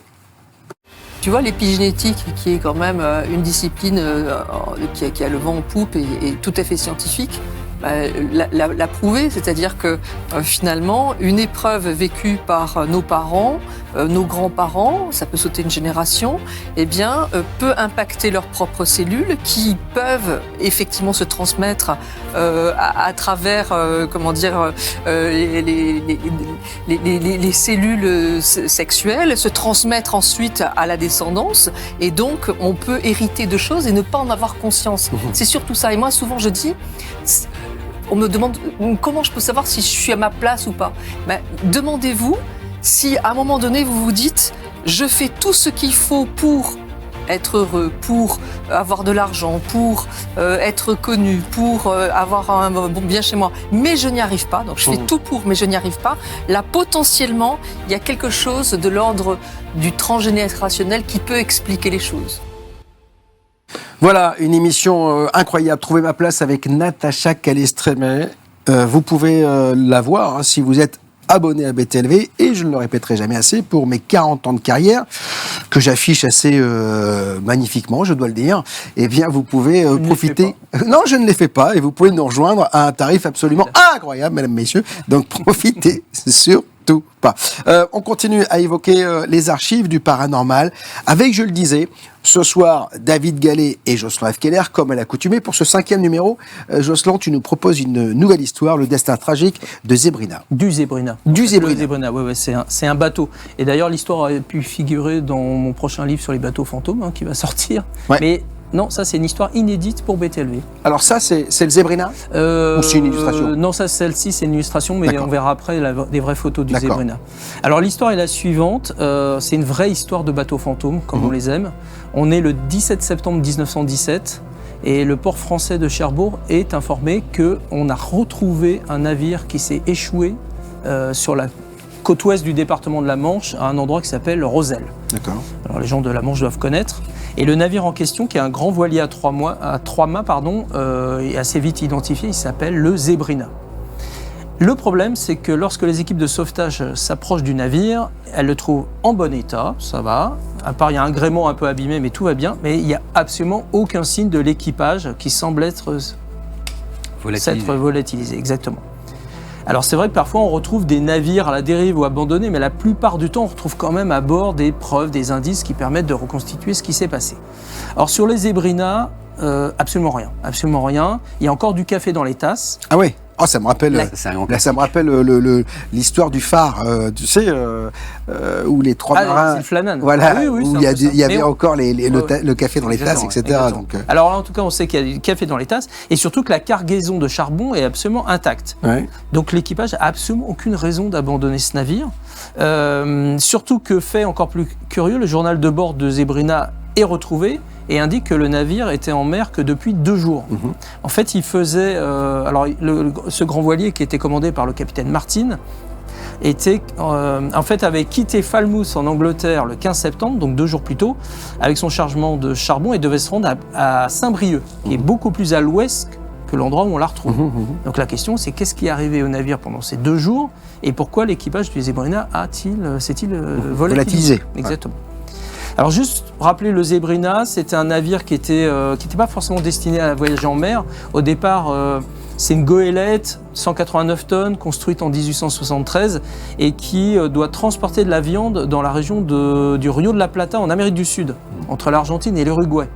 Tu vois, l'épigénétique, qui est quand même une discipline qui a le vent en poupe et tout à fait scientifique, l'a prouvé, c'est-à-dire que finalement, une épreuve vécue par nos parents, nos grands-parents, ça peut sauter une génération, peut impacter leurs propres cellules qui peuvent effectivement se transmettre à travers, les cellules sexuelles, se transmettre ensuite à la descendance, et donc on peut hériter de choses et ne pas en avoir conscience. C'est surtout ça. Et moi, souvent, je dis... On me demande comment je peux savoir si je suis à ma place ou pas. Demandez-vous si à un moment donné vous vous dites je fais tout ce qu'il faut pour être heureux, pour avoir de l'argent, pour être connu, pour avoir un bon bien chez moi, mais je n'y arrive pas. Donc je fais tout pour, mais je n'y arrive pas. Là, potentiellement, il y a quelque chose de l'ordre du transgénérationnel qui peut expliquer les choses. Voilà, une émission incroyable. Trouver ma place avec Natacha Calestrémé. Vous pouvez la voir si vous êtes abonné à BTLV, et je ne le répéterai jamais assez, pour mes 40 ans de carrière, que j'affiche assez magnifiquement, je dois le dire, eh bien, vous pouvez profiter... Non, je ne les fais pas, et vous pouvez nous rejoindre à un tarif absolument incroyable, mesdames, messieurs. Donc, profitez surtout pas. On continue à évoquer les archives du paranormal, avec, je le disais, ce soir, David Gallet et Jocelyn F. Keller, comme à l'accoutumée. Pour ce 5e numéro, Jocelyn, tu nous proposes une nouvelle histoire, le destin tragique de Zébrina. Du Zébrina. Du Zébrina. Le Zébrina, ouais, c'est un bateau. Et d'ailleurs, l'histoire aurait pu figurer dans mon prochain livre sur les bateaux fantômes, qui va sortir. Ouais. Mais non, ça, c'est une histoire inédite pour BTLV. Alors ça, c'est le Zébrina Ou c'est une illustration Non, ça, celle-ci, c'est une illustration, mais on verra après des vraies photos du D'accord. Zébrina. Alors, l'histoire est la suivante. C'est une vraie histoire de bateaux fantômes, comme on les aime. On est le 17 septembre 1917, et le port français de Cherbourg est informé qu'on a retrouvé un navire qui s'est échoué sur la côte ouest du département de la Manche, à un endroit qui s'appelle Roselle. D'accord. Alors les gens de la Manche doivent connaître. Et le navire en question, qui est un grand voilier à trois mâts, est assez vite identifié, il s'appelle le Zébrina. Le problème, c'est que lorsque les équipes de sauvetage s'approchent du navire, elles le trouvent en bon état, ça va. À part, il y a un gréement un peu abîmé, mais tout va bien. Mais il n'y a absolument aucun signe de l'équipage qui semble être volatilisé. Exactement. Alors c'est vrai que parfois on retrouve des navires à la dérive ou abandonnés, mais la plupart du temps on retrouve quand même à bord des preuves, des indices qui permettent de reconstituer ce qui s'est passé. Alors sur les Zébrina, absolument rien. Il y a encore du café dans les tasses. Ah ouais. Oh, ça me rappelle, ça me rappelle l'histoire du phare, tu sais, où les trois marins. C'est le Flannan. Voilà, oui, où il y avait encore le café dans les tasses, etc. Exactement. Donc, Alors là, en tout cas, on sait qu'il y a du café dans les tasses, et surtout que la cargaison de charbon est absolument intacte. ouais. Donc l'équipage n'a absolument aucune raison d'abandonner ce navire. Surtout que, fait encore plus curieux, le journal de bord de Zébrina est retrouvé et indique que le navire était en mer que depuis 2 jours. En fait, il faisait... ce grand voilier qui était commandé par le capitaine Martin avait quitté Falmouth en Angleterre le 15 septembre, donc 2 jours plus tôt, avec son chargement de charbon, et devait se rendre à Saint-Brieuc, qui est beaucoup plus à l'ouest que l'endroit où on la retrouve. Donc la question, c'est qu'est-ce qui est arrivé au navire pendant ces 2 jours, et pourquoi l'équipage du Zébrina s'est-il volatilisé. Exactement. Alors juste rappeler, le Zébrina, c'était un navire qui était pas forcément destiné à voyager en mer. Au départ, c'est une goélette, 189 tonnes, construite en 1873 et qui doit transporter de la viande dans la région du Rio de la Plata en Amérique du Sud, entre l'Argentine et l'Uruguay.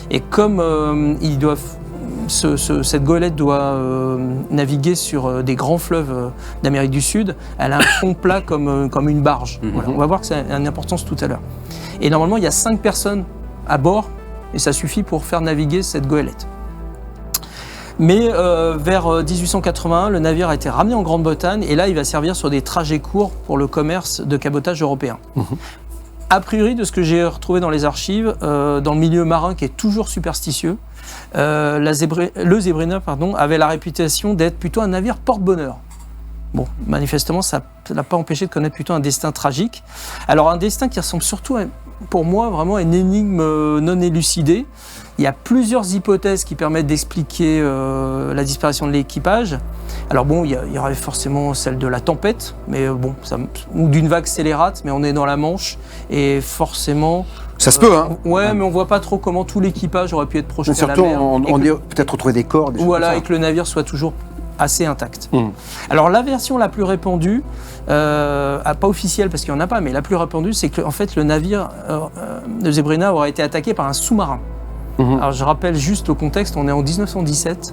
Et comme cette goélette doit naviguer sur des grands fleuves d'Amérique du Sud, elle a un fond plat comme une barge. Voilà. On va voir que ça a une importance tout à l'heure. Et normalement, il y a 5 personnes à bord, et ça suffit pour faire naviguer cette goélette. Mais vers 1881, le navire a été ramené en Grande-Bretagne, et là, il va servir sur des trajets courts pour le commerce de cabotage européen. A priori, de ce que j'ai retrouvé dans les archives, dans le milieu marin qui est toujours superstitieux, le Zébrina avait la réputation d'être plutôt un navire porte-bonheur. Bon, manifestement, ça ne l'a pas empêché de connaître plutôt un destin tragique. Alors, un destin qui ressemble surtout, pour moi, vraiment à une énigme non élucidée. Il y a plusieurs hypothèses qui permettent d'expliquer la disparition de l'équipage. Alors bon, il y aurait forcément celle de la tempête, mais ou d'une vague scélérate, mais on est dans la Manche, et forcément... Ça se peut, hein. Ouais, mais on voit pas trop comment tout l'équipage aurait pu être projeté à la mer. Surtout, on dit peut-être retrouver des corps, des choses comme ça. Et que le navire soit toujours assez intact. Alors la version la plus répandue, pas officielle parce qu'il n'y en a pas, mais la plus répandue, c'est que en fait, le navire de Zébrina aurait été attaqué par un sous-marin. Alors je rappelle juste le contexte, on est en 1917,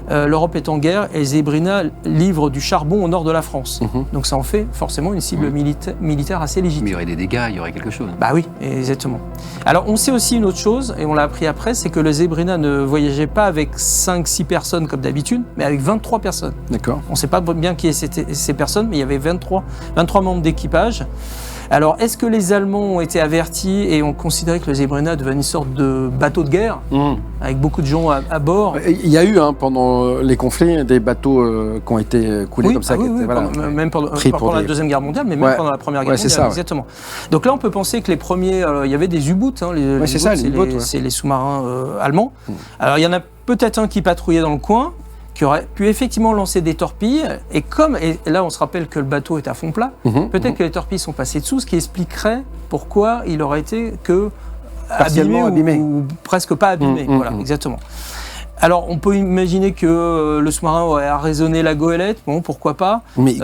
l'Europe est en guerre et Zébrina livre du charbon au nord de la France. Donc ça en fait forcément une cible militaire assez légitime. Mais il y aurait des dégâts, il y aurait quelque chose. Bah oui, exactement. Alors on sait aussi une autre chose, et on l'a appris après, c'est que le Zébrina ne voyageait pas avec 5-6 personnes comme d'habitude, mais avec 23 personnes. D'accord. On ne sait pas bien qui étaient ces personnes, mais il y avait 23 membres d'équipage. Alors, est-ce que les Allemands ont été avertis et ont considéré que le Zébrina devenait une sorte de bateau de guerre, avec beaucoup de gens à bord? Il y a eu, pendant les conflits, des bateaux qui ont été coulés comme ça. Même pendant la Deuxième Guerre mondiale, mais même pendant la Première Guerre mondiale, exactement. Donc là, on peut penser que les premiers... il y avait des U-boats, c'est les sous-marins allemands. Alors, il y en a peut-être un qui patrouillait dans le coin, qui aurait pu effectivement lancer des torpilles. Et là, on se rappelle que le bateau est à fond plat, peut-être que les torpilles sont passées dessous, ce qui expliquerait pourquoi il aurait été que abîmé. Ou presque pas abîmé. Voilà, exactement. Alors, on peut imaginer que le sous-marin aurait arraisonné la goélette, bon, pourquoi pas. Mais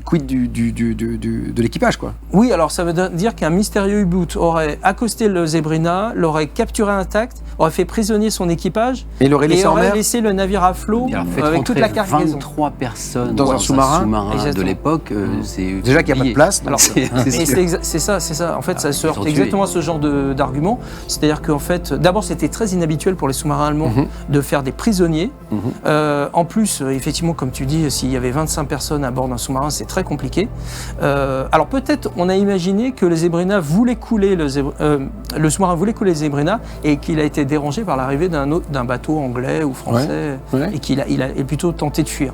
quid de l'équipage, quoi. Oui, alors ça veut dire qu'un mystérieux U-boot aurait accosté le Zebrina, l'aurait capturé intact, aurait fait prisonnier son équipage et l'aurait laissé en mer. Laissé le navire à flot avec toute la cargaison. 23 personnes dans un sous-marin de l'époque, c'est déjà qu'il n'y a pas de place. Alors, c'est ça. En fait, ça se heurte exactement à ce genre d'argument. C'est-à-dire qu'en fait, d'abord, c'était très inhabituel pour les sous-marins allemands de faire des prisonniers. En plus, effectivement, comme tu dis, s'il y avait 25 personnes à bord d'un sous-marin, c'est très compliqué. Alors peut-être, on a imaginé que le Zebrina voulait couler le sous-marin voulait couler le Zebrina et qu'il a été dérangé par l'arrivée d'un bateau anglais ou français et qu'il a plutôt tenté de fuir.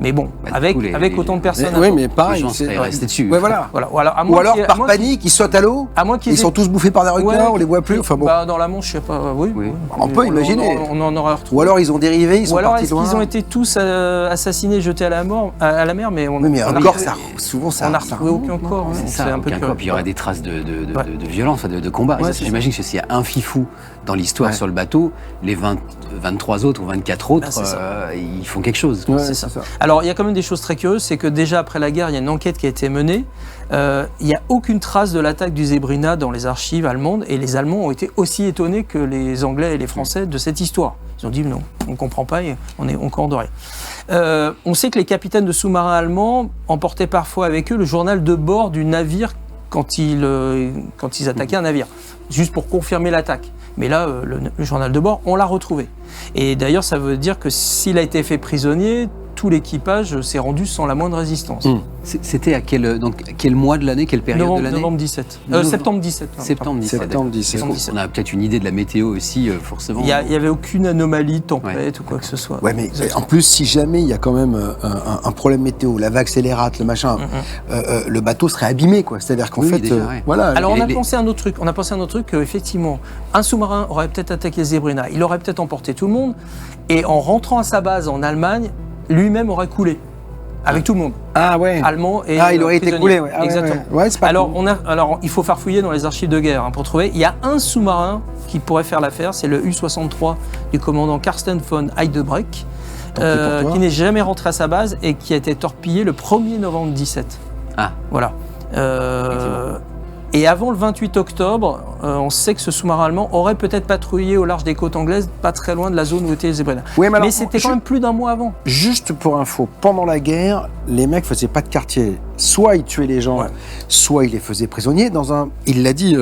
Mais bon, avec autant de personnes. Oui, mais pareil, les gens seraient restés dessus. Ouais, voilà. Ou alors par panique, ils sautent à l'eau. Ils sont tous bouffés par des requins, on les voit plus. Enfin bon. Dans la Manche, je sais pas. Oui. On peut imaginer. On en aurait retrouvé. Ou alors ils ont dérivé, ils sont partis loin. Ou alors est-ce qu'ils ont été tous assassinés, jetés à la mer, mais on. Mais encore, souvent ça. On n'a retrouvé aucun corps. C'est un peu curieux. Puis il y aurait des traces de violence, de combat. J'imagine que s'il y a un fifou dans l'histoire sur le bateau, les 23 autres ou 24 autres, ils font quelque chose. C'est ça. Alors il y a quand même des choses très curieuses, c'est que déjà après la guerre, il y a une enquête qui a été menée. Il n'y a aucune trace de l'attaque du Zebrina dans les archives allemandes, et les Allemands ont été aussi étonnés que les Anglais et les Français de cette histoire. Ils ont dit non, on ne comprend pas et on est encore doré. On sait que les capitaines de sous-marins allemands emportaient parfois avec eux le journal de bord du navire quand ils attaquaient un navire, juste pour confirmer l'attaque. Mais là, le journal de bord, on l'a retrouvé. Et d'ailleurs, ça veut dire que s'il a été fait prisonnier, tout l'équipage s'est rendu sans la moindre résistance. C'était à quel mois de l'année, quelle période de l'année ? Septembre 17. Septembre 17. On a peut-être une idée de la météo aussi, forcément. Il n'y avait aucune anomalie, tempête ou quoi que ce soit. Ouais, mais en plus, si jamais il y a quand même un problème météo, la vague scélérate, le machin, le bateau serait abîmé, quoi. C'est-à-dire qu'en fait, voilà. Alors on a pensé à un autre truc. Qu'effectivement, un sous-marin aurait peut-être attaqué Zebrina, il aurait peut-être emporté tout le monde, et en rentrant à sa base en Allemagne, lui-même aurait coulé. Avec tout le monde. Ah ouais. Allemand et il aurait été coulé, ouais. Exactement. Ouais, c'est pas alors, il faut farfouiller dans les archives de guerre pour trouver. Il y a un sous-marin qui pourrait faire l'affaire, c'est le U-63 du commandant Karsten von Heydebreck, qui n'est jamais rentré à sa base et qui a été torpillé le 1er novembre 17. Ah. Voilà. Et avant le 28 octobre, on sait que ce sous-marin allemand aurait peut-être patrouillé au large des côtes anglaises, pas très loin de la zone où était le Zebrina. Oui, mais c'était quand même plus d'un mois avant. Juste pour info, pendant la guerre, les mecs faisaient pas de quartier. Soit ils tuaient les gens, soit ils les faisaient prisonniers. Il l'a dit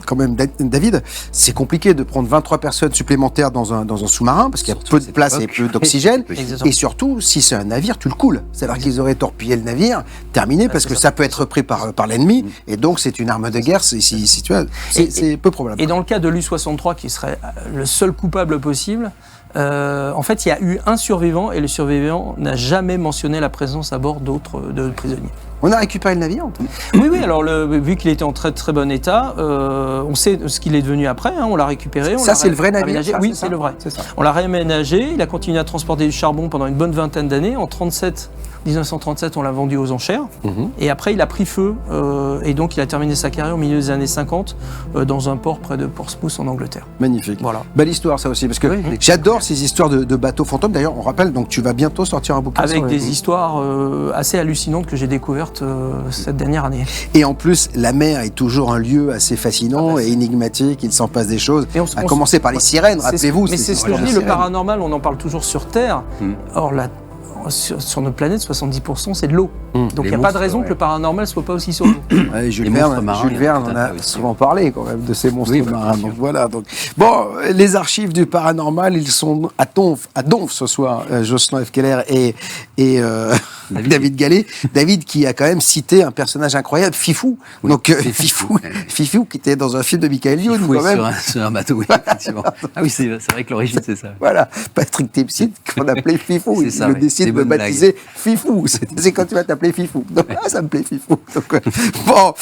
quand même, David, c'est compliqué de prendre 23 personnes supplémentaires dans un sous-marin, parce qu'il y a peu de place et peu d'oxygène. Et surtout, si c'est un navire, tu le coules. C'est-à-dire qu'ils auraient torpillé le navire, terminé, parce que ça peut être repris par l'ennemi, et donc c'est une arme de guerre, c'est peu probable. Et dans le cas de l'U-63, qui serait le seul coupable possible, en fait, il y a eu un survivant, et le survivant n'a jamais mentionné la présence à bord de prisonniers. On a récupéré le navire ? Oui, alors vu qu'il était en très très bon état, on sait ce qu'il est devenu après, on l'a récupéré. C'est le vrai navire ? Oui, c'est le vrai. On l'a réaménagé, il a continué à transporter du charbon pendant une bonne vingtaine d'années. En 1937, on l'a vendu aux enchères, et après il a pris feu, et donc il a terminé sa carrière au milieu des années 50 dans un port près de Portsmouth en Angleterre. Magnifique. Voilà. Belle histoire ça aussi, parce que j'adore ces histoires de bateaux fantômes. D'ailleurs, on rappelle, donc tu vas bientôt sortir un bouquin avec des histoires assez hallucinantes que j'ai découvertes cette dernière année. Et en plus, la mer est toujours un lieu assez fascinant et énigmatique, il s'en passe des choses, à commencer par les sirènes, rappelez-vous. Mais c'est ce que je dis, le paranormal, on en parle toujours sur Terre. Or, sur notre planète, 70% c'est de l'eau. Donc il n'y a pas de raison que le paranormal ne soit pas aussi sur l'eau. Jules Verne en a souvent parlé quand même de ces monstres marins. Donc voilà. Bon, les archives du paranormal, ils sont à Donf ce soir. Jocelyn F. Keller et David Gallet. David qui a quand même cité un personnage incroyable, Fifou. Donc Fifou qui était dans un film de Michael Youn quand même. Sur un bateau, oui, effectivement. Ah oui, c'est vrai que l'origine c'est ça. Voilà, Patrick Timsit qu'on appelait Fifou. Il me décide de baptiser Fifou. C'est quand tu vas t'appeler Fifou. Donc, ça me plaît Fifou. Donc, bon,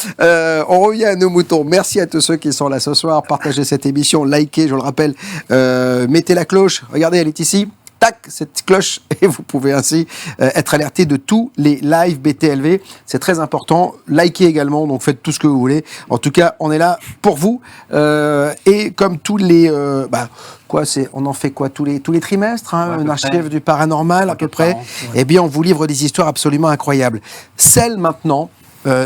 on revient à nos moutons. Merci à tous ceux qui sont là ce soir. Partagez cette émission, likez, je le rappelle. Mettez la cloche. Regardez, elle est ici. tac, cette cloche et vous pouvez ainsi être alerté de tous les lives BTLV. C'est très important. Likez également, donc faites tout ce que vous voulez. En tout cas, on est là pour vous. Et comme tous les... on en fait quoi tous les trimestres, hein, une archive du paranormal à peu près. Eh bien, on vous livre des histoires absolument incroyables. Celle maintenant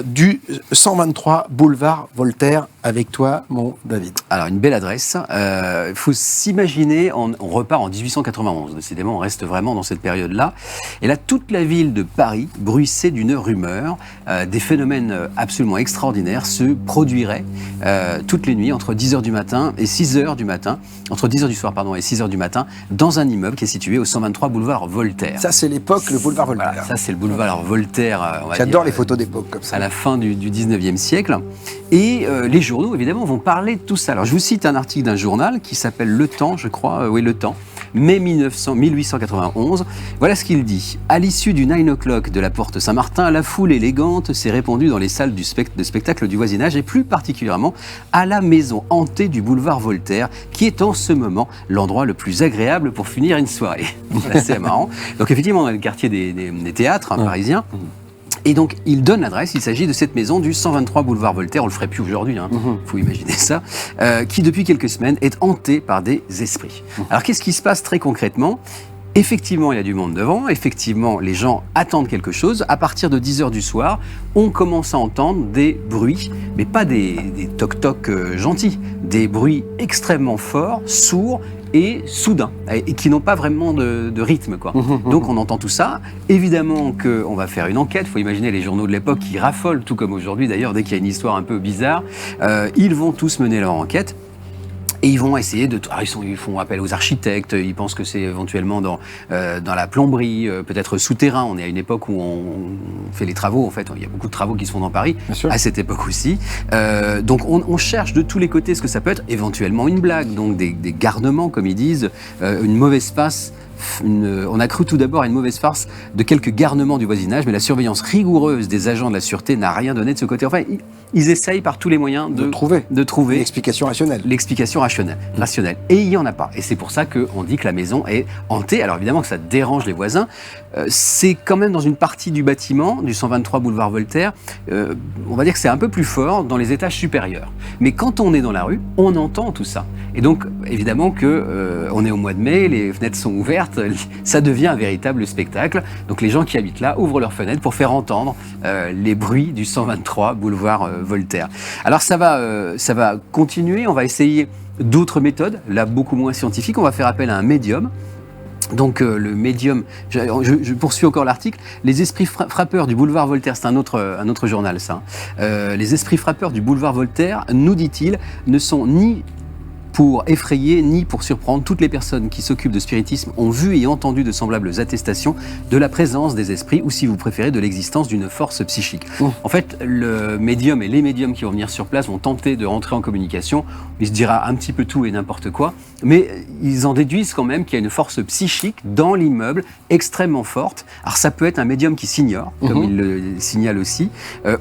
du 123 boulevard Voltaire, avec toi, mon David. Alors, une belle adresse. Il faut s'imaginer, on repart en 1891. Décidément, on reste vraiment dans cette période-là. Et là, toute la ville de Paris bruissait d'une rumeur. Des phénomènes absolument extraordinaires se produiraient toutes les nuits, entre 10h du matin et 6h du matin, entre 10h du soir, pardon, et 6h du matin, dans un immeuble qui est situé au 123 boulevard Voltaire. Ça, c'est l'époque, le boulevard Voltaire. Voilà, ça, c'est le boulevard Voltaire. J'adore les photos d'époque comme ça. À la fin du 19e siècle. Et les journaux, évidemment, vont parler de tout ça. Alors, je vous cite un article d'un journal qui s'appelle Le Temps, je crois. Oui, Le Temps. Mai 1891. Voilà ce qu'il dit. À l'issue du 9 o'clock de la porte Saint-Martin, la foule élégante s'est répandue dans les salles de spectacle du voisinage et plus particulièrement à la maison hantée du boulevard Voltaire, qui est en ce moment l'endroit le plus agréable pour finir une soirée. C'est assez marrant. Donc, effectivement, dans le quartier des théâtres parisiens. Et donc, il donne l'adresse, il s'agit de cette maison du 123 boulevard Voltaire, on le ferait plus aujourd'hui, faut imaginer ça, qui depuis quelques semaines est hantée par des esprits. Alors, qu'est-ce qui se passe très concrètement ? Effectivement, il y a du monde devant, effectivement, les gens attendent quelque chose. À partir de 10h du soir, on commence à entendre des bruits, mais pas des toc-toc gentils, des bruits extrêmement forts, sourds, et soudains, et qui n'ont pas vraiment de rythme, quoi. Donc on entend tout ça. Évidemment qu'on va faire une enquête. Il faut imaginer les journaux de l'époque qui raffolent, tout comme aujourd'hui d'ailleurs, dès qu'il y a une histoire un peu bizarre. Ils vont tous mener leur enquête. Et ils vont essayer de... ils font appel aux architectes, ils pensent que c'est éventuellement dans la plomberie, peut-être souterrain. On est à une époque où on fait les travaux, en fait. Il y a beaucoup de travaux qui se font dans Paris, à cette époque aussi. Donc on cherche de tous les côtés ce que ça peut être. Éventuellement une blague, donc des garnements, comme ils disent, une mauvaise passe. On a cru tout d'abord à une mauvaise farce de quelques garnements du voisinage, mais la surveillance rigoureuse des agents de la sûreté n'a rien donné de ce côté. Enfin, ils essayent par tous les moyens de trouver l'explication rationnelle. L'explication rationnelle. Et il n'y en a pas. Et c'est pour ça qu'on dit que la maison est hantée. Alors évidemment que ça dérange les voisins. C'est quand même dans une partie du bâtiment, du 123 boulevard Voltaire, on va dire que c'est un peu plus fort dans les étages supérieurs. Mais quand on est dans la rue, on entend tout ça. Et donc, évidemment on est au mois de mai, les fenêtres sont ouvertes, ça devient un véritable spectacle. Donc les gens qui habitent là ouvrent leurs fenêtres pour faire entendre les bruits du 123 boulevard Voltaire. Alors ça va continuer, on va essayer d'autres méthodes, là beaucoup moins scientifiques. On va faire appel à un médium. Donc le médium, je poursuis encore l'article, les esprits frappeurs du boulevard Voltaire, c'est un autre journal ça. Les esprits frappeurs du boulevard Voltaire, nous dit-il, ne sont ni pour effrayer ni pour surprendre. Toutes les personnes qui s'occupent de spiritisme ont vu et entendu de semblables attestations de la présence des esprits ou, si vous préférez, de l'existence d'une force psychique. En fait, le médium et les médiums qui vont venir sur place vont tenter de rentrer en communication. Il se dira un petit peu tout et n'importe quoi, mais ils en déduisent quand même qu'il y a une force psychique dans l'immeuble extrêmement forte. Alors ça peut être un médium qui s'ignore, comme il le signale aussi,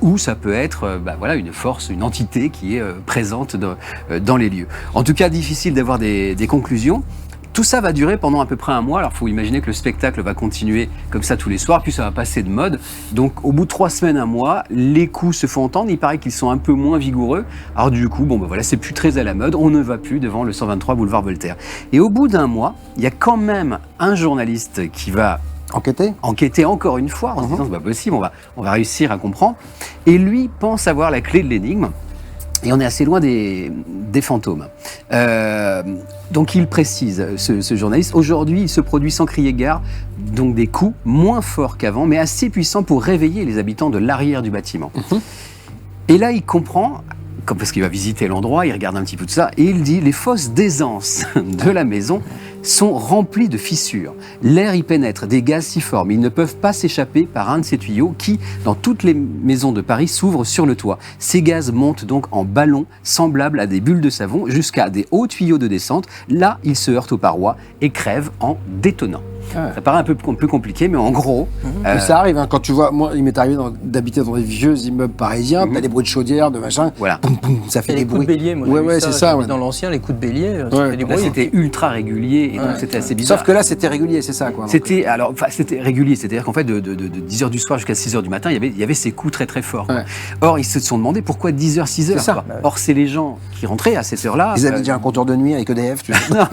ou ça peut être une force, une entité qui est présente dans les lieux. En tout cas, difficile d'avoir des conclusions. Tout ça va durer pendant à peu près un mois. Alors, il faut imaginer que le spectacle va continuer comme ça tous les soirs, puis ça va passer de mode. Donc, au bout de 3 semaines, un mois, les coups se font entendre. Il paraît qu'ils sont un peu moins vigoureux. Alors, du coup, c'est plus très à la mode. On ne va plus devant le 123 boulevard Voltaire. Et au bout d'un mois, il y a quand même un journaliste qui va enquêter encore une fois en se disant c'est pas possible, on va réussir à comprendre. Et lui pense avoir la clé de l'énigme. Et on est assez loin des fantômes. Donc il précise, ce journaliste, aujourd'hui il se produit sans crier gare, donc des coups moins forts qu'avant, mais assez puissants pour réveiller les habitants de l'arrière du bâtiment. Et là il comprend, parce qu'il va visiter l'endroit, il regarde un petit peu de ça, et il dit, les fosses d'aisance de la maison sont remplies de fissures. L'air y pénètre, des gaz s'y forment. Ils ne peuvent pas s'échapper par un de ces tuyaux qui, dans toutes les maisons de Paris, s'ouvrent sur le toit. Ces gaz montent donc en ballons semblables à des bulles de savon jusqu'à des hauts tuyaux de descente. Là, ils se heurtent aux parois et crèvent en détonnant. Ça paraît un peu compliqué, mais en gros... Mais ça arrive, hein, quand tu vois, moi, il m'est arrivé d'habiter dans des vieux immeubles parisiens, t'as des bruits de chaudière, de machin, Voilà. boum, boum, ça fait Et des les coups bruits. de bélier, moi, Ouais, c'est ça. Dans l'ancien, les coups de bélier, ça fait des Là, bruits. c'était ultra régulier, et donc c'était assez bizarre. Sauf que là, c'était régulier, c'est ça, quoi. C'était régulier, c'est-à-dire qu'en fait, de 10h du soir jusqu'à 6h du matin, il y avait ces coups très très forts. Ouais. Or, ils se sont demandé pourquoi 10h, 6h. C'est ça. quoi. Or, c'est les gens qui rentraient à cette heure-là. Ils avaient déjà un compteur de nuit avec EDF, tu sais. Non,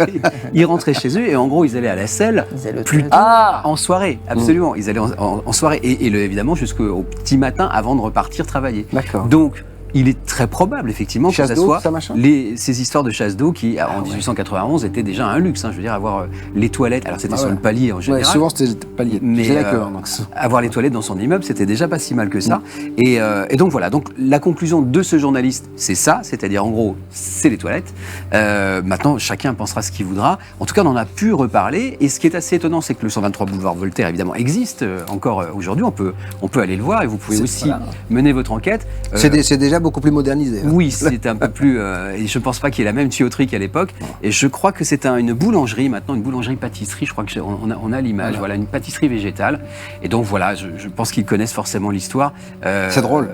ils rentraient chez eux et en gros, ils allaient à la selle Ils allaient au plus toilette. tard en soirée. Absolument. Ils allaient en soirée et évidemment jusqu'au petit matin avant de repartir travailler. D'accord. Donc, il est très probable, effectivement, Chasse que ça d'eau, soit ça, machin ces histoires de chasse d'eau qui, en 1891, étaient déjà un luxe. Je veux dire, avoir les toilettes. Alors, c'était sur le palier en Ouais, général. souvent, c'était le palier. Mais J'ai d'accord. avoir les toilettes dans son immeuble, c'était déjà pas si mal que ça. Et donc voilà, donc la conclusion de ce journaliste, c'est ça, c'est-à-dire en gros, c'est les toilettes. Maintenant, chacun pensera ce qu'il voudra. En tout cas, on en a pu reparler. Et ce qui est assez étonnant, c'est que le 123 boulevard Voltaire, évidemment, existe encore aujourd'hui. On peut aller le voir et vous pouvez aussi mener votre enquête. C'est déjà beaucoup plus modernisé. Oui, c'est un peu plus... et je ne pense pas qu'il y ait la même tuyauterie qu'à l'époque. Et je crois que c'est une boulangerie, maintenant, une boulangerie-pâtisserie. Je crois qu'on a l'image. Voilà, une pâtisserie végétale. Et donc, voilà, je pense qu'ils connaissent forcément l'histoire. C'est drôle.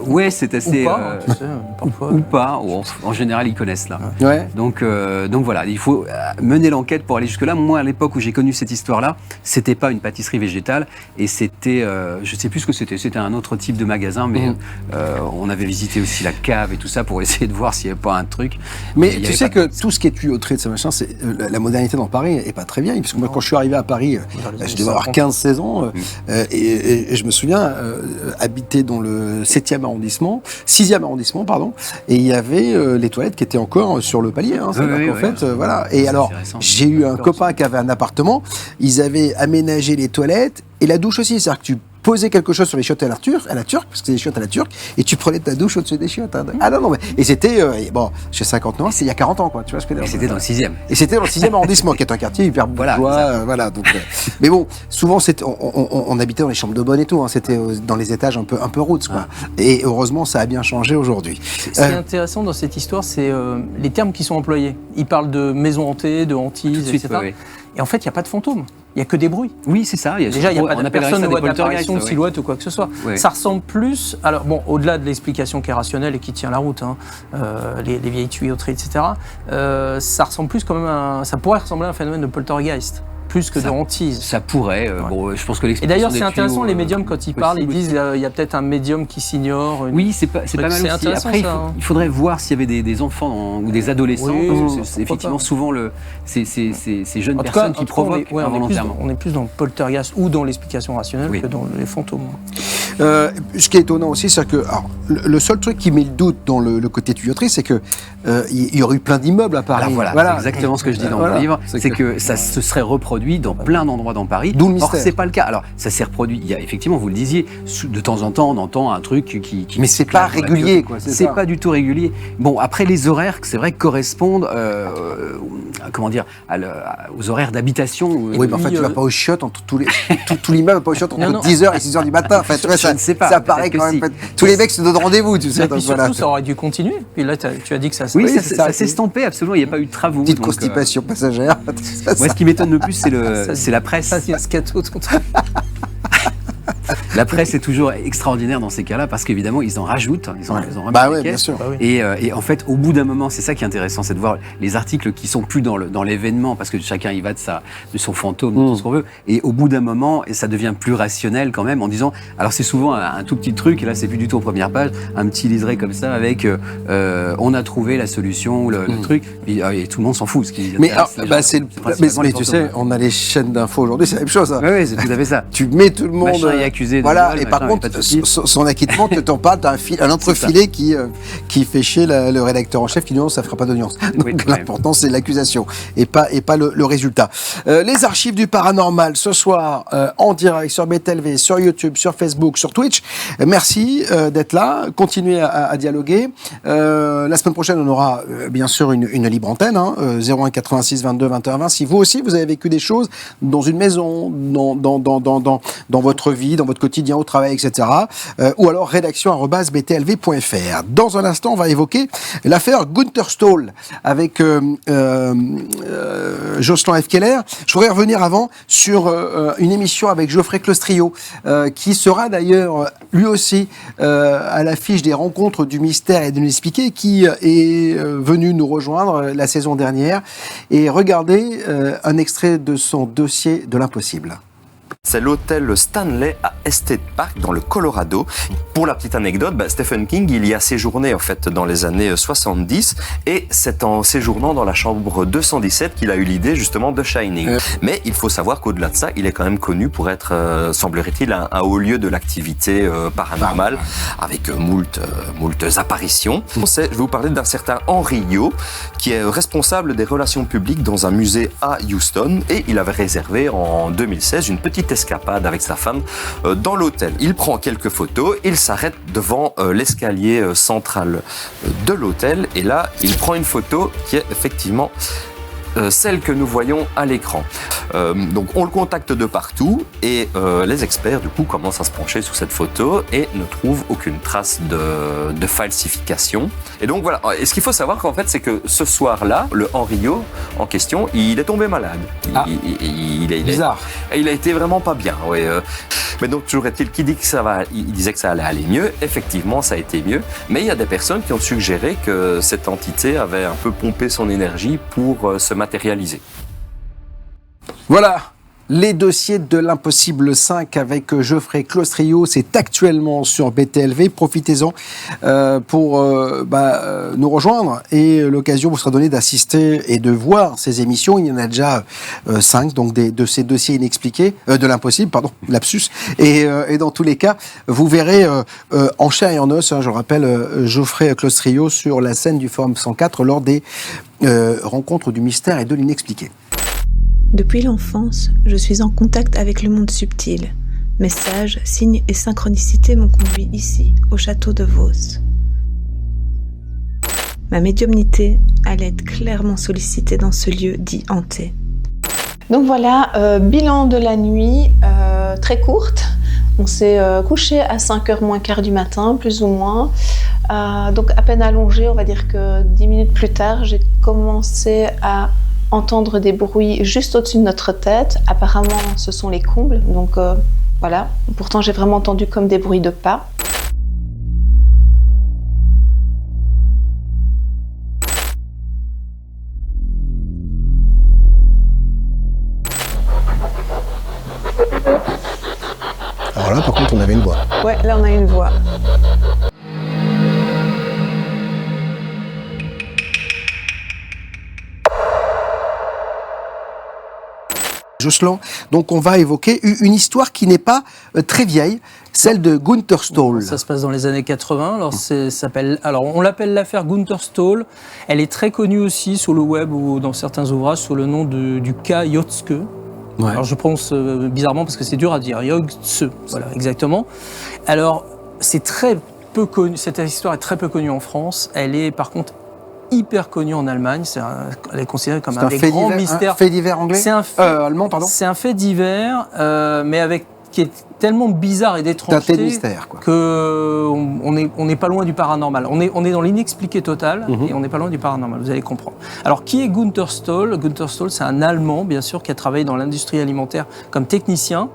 Ouais, c'est assez... Ou pas, tu sais, parfois. Ou pas. En général, ils connaissent, là. Ouais. Donc voilà, il faut mener l'enquête pour aller jusque-là. Moi, à l'époque où j'ai connu cette histoire-là, c'était pas une pâtisserie végétale. Et c'était... je sais plus ce que c'était. C'était un autre type de magasin. Mais on avait visité aussi la cave et tout ça pour essayer de voir s'il n'y avait pas un truc. Mais tu sais que tout ce qui est tuyauterie de ce machin, c'est la modernité dans Paris est pas très vieille. Parce que moi, quand je suis arrivé à Paris, je devais avoir 15-16 ans, et je me souviens habiter dans le 7e arrondissement, 6e arrondissement, pardon, et il y avait les toilettes qui étaient encore sur le palier. Hein, Oui, en fait, voilà. Et C'est alors, intéressant. j'ai eu un copain qui avait un appartement. Ils avaient aménagé les toilettes et la douche aussi. C'est-à-dire que tu posais quelque chose sur les chiottes à la turque, parce que c'est des chiottes à la turque, et tu prenais ta douche au-dessus des chiottes. Hein. Ah non, mais... Et c'était, bon, j'ai 59 ans, c'est il y a 40 ans, quoi. Tu vois ce que je veux dire. Et c'était dans le 6e. Et c'était dans le 6e arrondissement, qui est un quartier hyper bourgeois. Voilà, donc, mais bon, souvent, on habitait dans les chambres de bonne et tout. Hein, c'était dans les étages un peu roots, quoi. Et heureusement, ça a bien changé aujourd'hui. Ce qui est intéressant dans cette histoire, c'est les termes qui sont employés. Ils parlent de maison hantée, de hantise, etc. Oui. Et en fait, il n'y a pas de fantômes. Il n'y a que des bruits. Oui, c'est ça. Déjà, il n'y a pas on de appellerait personne ça ne des voit d'apparition de poltergeists, silhouette ou quoi que ce soit. Ouais. Ça ressemble plus, alors bon, au-delà de l'explication qui est rationnelle et qui tient la route, hein, les vieilles tuyauteries, etc., ça ressemble plus quand même ça pourrait ressembler à un phénomène de poltergeist, plus que de hantise. Ça pourrait. Bon, je pense que Et l'explication d'ailleurs, des c'est intéressant, tuyaux, les médiums, quand ils parlent, ils disent il y a peut-être un médium qui s'ignore. Oui, c'est pas mal C'est aussi. intéressant, Après, ça, hein. il faudrait voir s'il y avait des enfants ou des adolescents. Oui, parce que c'est pourquoi effectivement pas. souvent ces jeunes En tout personnes cas, qui provoquent involontairement. on est plus dans le poltergeist ou dans l'explication rationnelle Oui. que dans les fantômes. Ce qui est étonnant aussi, c'est que alors, le seul truc qui met le doute dans le côté tuyauterie, c'est que il y aurait eu plein d'immeubles à Paris. Alors voilà, c'est exactement ce que je dis dans mon livre, c'est que ça se serait reproduit dans plein d'endroits dans Paris. D'où le Or, mystère. c'est pas le cas. Alors, ça s'est reproduit. Il y a effectivement, vous le disiez, de temps en temps, on entend un truc qui Mais c'est pas régulier, quoi. C'est pas du tout régulier. Bon, après les horaires, c'est vrai, correspondent, comment dire, aux horaires d'habitation. Oui, mais en fait, tu vas pas aux chiottes entre tout l'immeuble va pas aux chiottes entre Non. 10h et 6h du matin. En fait, tu vois, Je ne sais pas, ça paraît peut-être quand que même. si. En fait, tous les mecs se donnent rendez-vous, tu sais. Et donc puis surtout, voilà. ça aurait dû continuer. Puis là, tu as dit que ça Oui, c'est ça. ça s'est estampé, absolument. Il n'y a pas eu de travaux. Petite donc, constipation passagère. Moi, ce qui m'étonne le plus, c'est la presse. Ça, c'est un scato. La presse est toujours extraordinaire dans ces cas-là parce qu'évidemment, ils en rajoutent. Ils en rajoutent Bah des ouais, bien caisses. sûr. Bah oui. Et en fait, au bout d'un moment, c'est ça qui est intéressant, c'est de voir les articles qui sont plus dans l'événement, parce que chacun y va de son fantôme, de tout ce qu'on veut. Et au bout d'un moment, ça devient plus rationnel quand même, en disant, alors c'est souvent un tout petit truc, et là c'est plus du tout en première page, un petit liseré comme ça avec, on a trouvé la solution ou le truc, et tout le monde s'en fout. Ce qui Mais intéresse les gens, c'est principalement les tu fantômes. sais, on a les chaînes d'infos aujourd'hui, c'est la même chose. Hein. Ouais, c'est tout à fait ça. Tu mets tout le monde. Machin est accusé de Voilà, viol, et par machin, contre, pas de souci. son acquittement, tu t'en parles, t'as un entrefilet qui fait chier le rédacteur en chef qui dit non, ça fera pas d'audience. Donc Oui, l'important, c'est l'accusation et pas le résultat. Les archives du paranormal ce soir en direct sur BTLV, sur YouTube, sur Facebook, sur Twitch. Merci d'être là. Continuez à dialoguer. La semaine prochaine, on aura bien sûr une libre antenne, hein, 01 86 22 21 20. Si vous aussi, vous avez vécu des choses dans une maison, dans votre vie, dans votre quotidien, quotidien au travail, etc. Ou alors rédaction@btlv.fr. Dans un instant, on va évoquer l'affaire Gunther Stoll avec Jocelyn F. Keller. Je voudrais revenir avant sur une émission avec Geoffrey Clostrio, qui sera d'ailleurs lui aussi à l'affiche des rencontres du mystère et de l'expliquer, qui est venu nous rejoindre la saison dernière. Et regardez un extrait de son dossier de l'impossible. C'est l'hôtel Stanley à Estate Park dans le Colorado. Pour la petite anecdote, Stephen King, il y a séjourné en fait dans les années 70 et c'est en séjournant dans la chambre 217 qu'il a eu l'idée justement de Shining. Mais il faut savoir qu'au-delà de ça, il est quand même connu pour être, semblerait-il, un haut lieu de l'activité paranormale avec moult apparitions. Je vais vous parler d'un certain Henry Yo qui est responsable des relations publiques dans un musée à Houston et il avait réservé en 2016 une petite escapade avec sa femme dans l'hôtel. Il prend quelques photos, il s'arrête devant l'escalier central de l'hôtel et là, il prend une photo qui est effectivement celle que nous voyons à l'écran. Donc on le contacte de partout et les experts du coup commencent à se pencher sur cette photo et ne trouvent aucune trace de falsification. Et donc voilà, et ce qu'il faut savoir qu'en fait c'est que ce soir-là, le Henry Yo en question, il est tombé malade. Bizarre. Il a été vraiment pas bien. Ouais. Mais donc toujours est-il qu'il dit que ça va, il disait que ça allait aller mieux. Effectivement, ça a été mieux. Mais il y a des personnes qui ont suggéré que cette entité avait un peu pompé son énergie pour se matérialiser. Voilà, les dossiers de l'impossible 5 avec Geoffrey Clostrio, c'est actuellement sur BTLV. Profitez-en pour nous rejoindre et l'occasion vous sera donnée d'assister et de voir ces émissions. Il y en a déjà 5, donc de ces dossiers inexpliqués, de l'impossible, pardon, lapsus. Et dans tous les cas, vous verrez en chair et en os, je rappelle, Geoffrey Clostrio sur la scène du Forum 104 lors des rencontres du mystère et de l'inexpliqué. Depuis l'enfance, je suis en contact avec le monde subtil. Messages, signes et synchronicités m'ont conduit ici, au château de Vos. Ma médiumnité allait être clairement sollicitée dans ce lieu dit hanté. Donc voilà, bilan de la nuit, très courte. On s'est couché à 5h moins quart du matin, plus ou moins. Donc à peine allongé, on va dire que 10 minutes plus tard, j'ai commencé à entendre des bruits juste au-dessus de notre tête. Apparemment, ce sont les combles, donc voilà. Pourtant, j'ai vraiment entendu comme des bruits de pas. Alors là, par contre, on avait une voix. Ouais, là, on a une voix. Jocelyn, donc on va évoquer une histoire qui n'est pas très vieille, celle de Gunther Stoll. Ça se passe dans les années 80. Alors, on l'appelle l'affaire Gunther Stoll. Elle est très connue aussi sur le web ou dans certains ouvrages sous le nom du cas Jotzke. Ouais. Alors je prononce bizarrement parce que c'est dur à dire. Jotzke, voilà, exactement. Alors, c'est très peu connu. Cette histoire est très peu connue en France. Elle est par contre hyper connue en Allemagne. Elle est considérée comme un des grands mystères. Un fait divers anglais. Allemand, pardon. C'est un fait divers, mais qui est tellement bizarre et d'étrangeté qu'on n'est pas loin du paranormal. On est dans l'inexpliqué total et on n'est pas loin du paranormal, vous allez comprendre. Alors, qui est Gunther Stoll ? Gunther Stoll, c'est un Allemand, bien sûr, qui a travaillé dans l'industrie alimentaire comme technicien,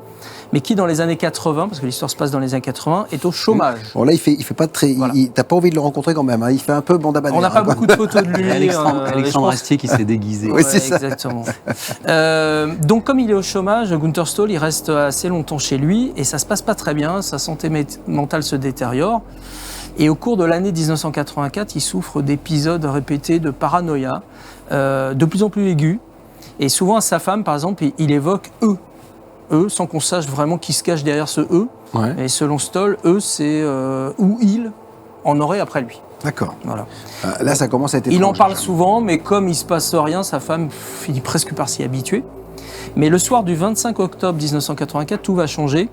mais qui, dans les années 80, parce que l'histoire se passe dans les années 80, est au chômage. Bon, là, il fait pas très... Voilà. T'as pas envie de le rencontrer quand même, hein. Il fait un peu bandabadère. On n'a pas beaucoup de photos de lui. Alexandre Astier qui s'est déguisé. Oui, c'est ça. Exactement. Donc, comme il est au chômage, Gunther Stoll, il reste assez longtemps chez lui, et ça se passe pas très bien, sa santé mentale se détériore. Et au cours de l'année 1984, il souffre d'épisodes répétés de paranoïa, de plus en plus aigus. Et souvent, à sa femme, par exemple, il évoque eux, sans qu'on sache vraiment qui se cache derrière ce eux. Ouais. Et selon Stoll, eux, c'est où il en aurait après lui. D'accord. Voilà. Là, ça commence à être étrange. Il en parle souvent, mais comme il se passe rien, sa femme finit presque par s'y habituer. Mais le soir du 25 octobre 1984, tout va changer.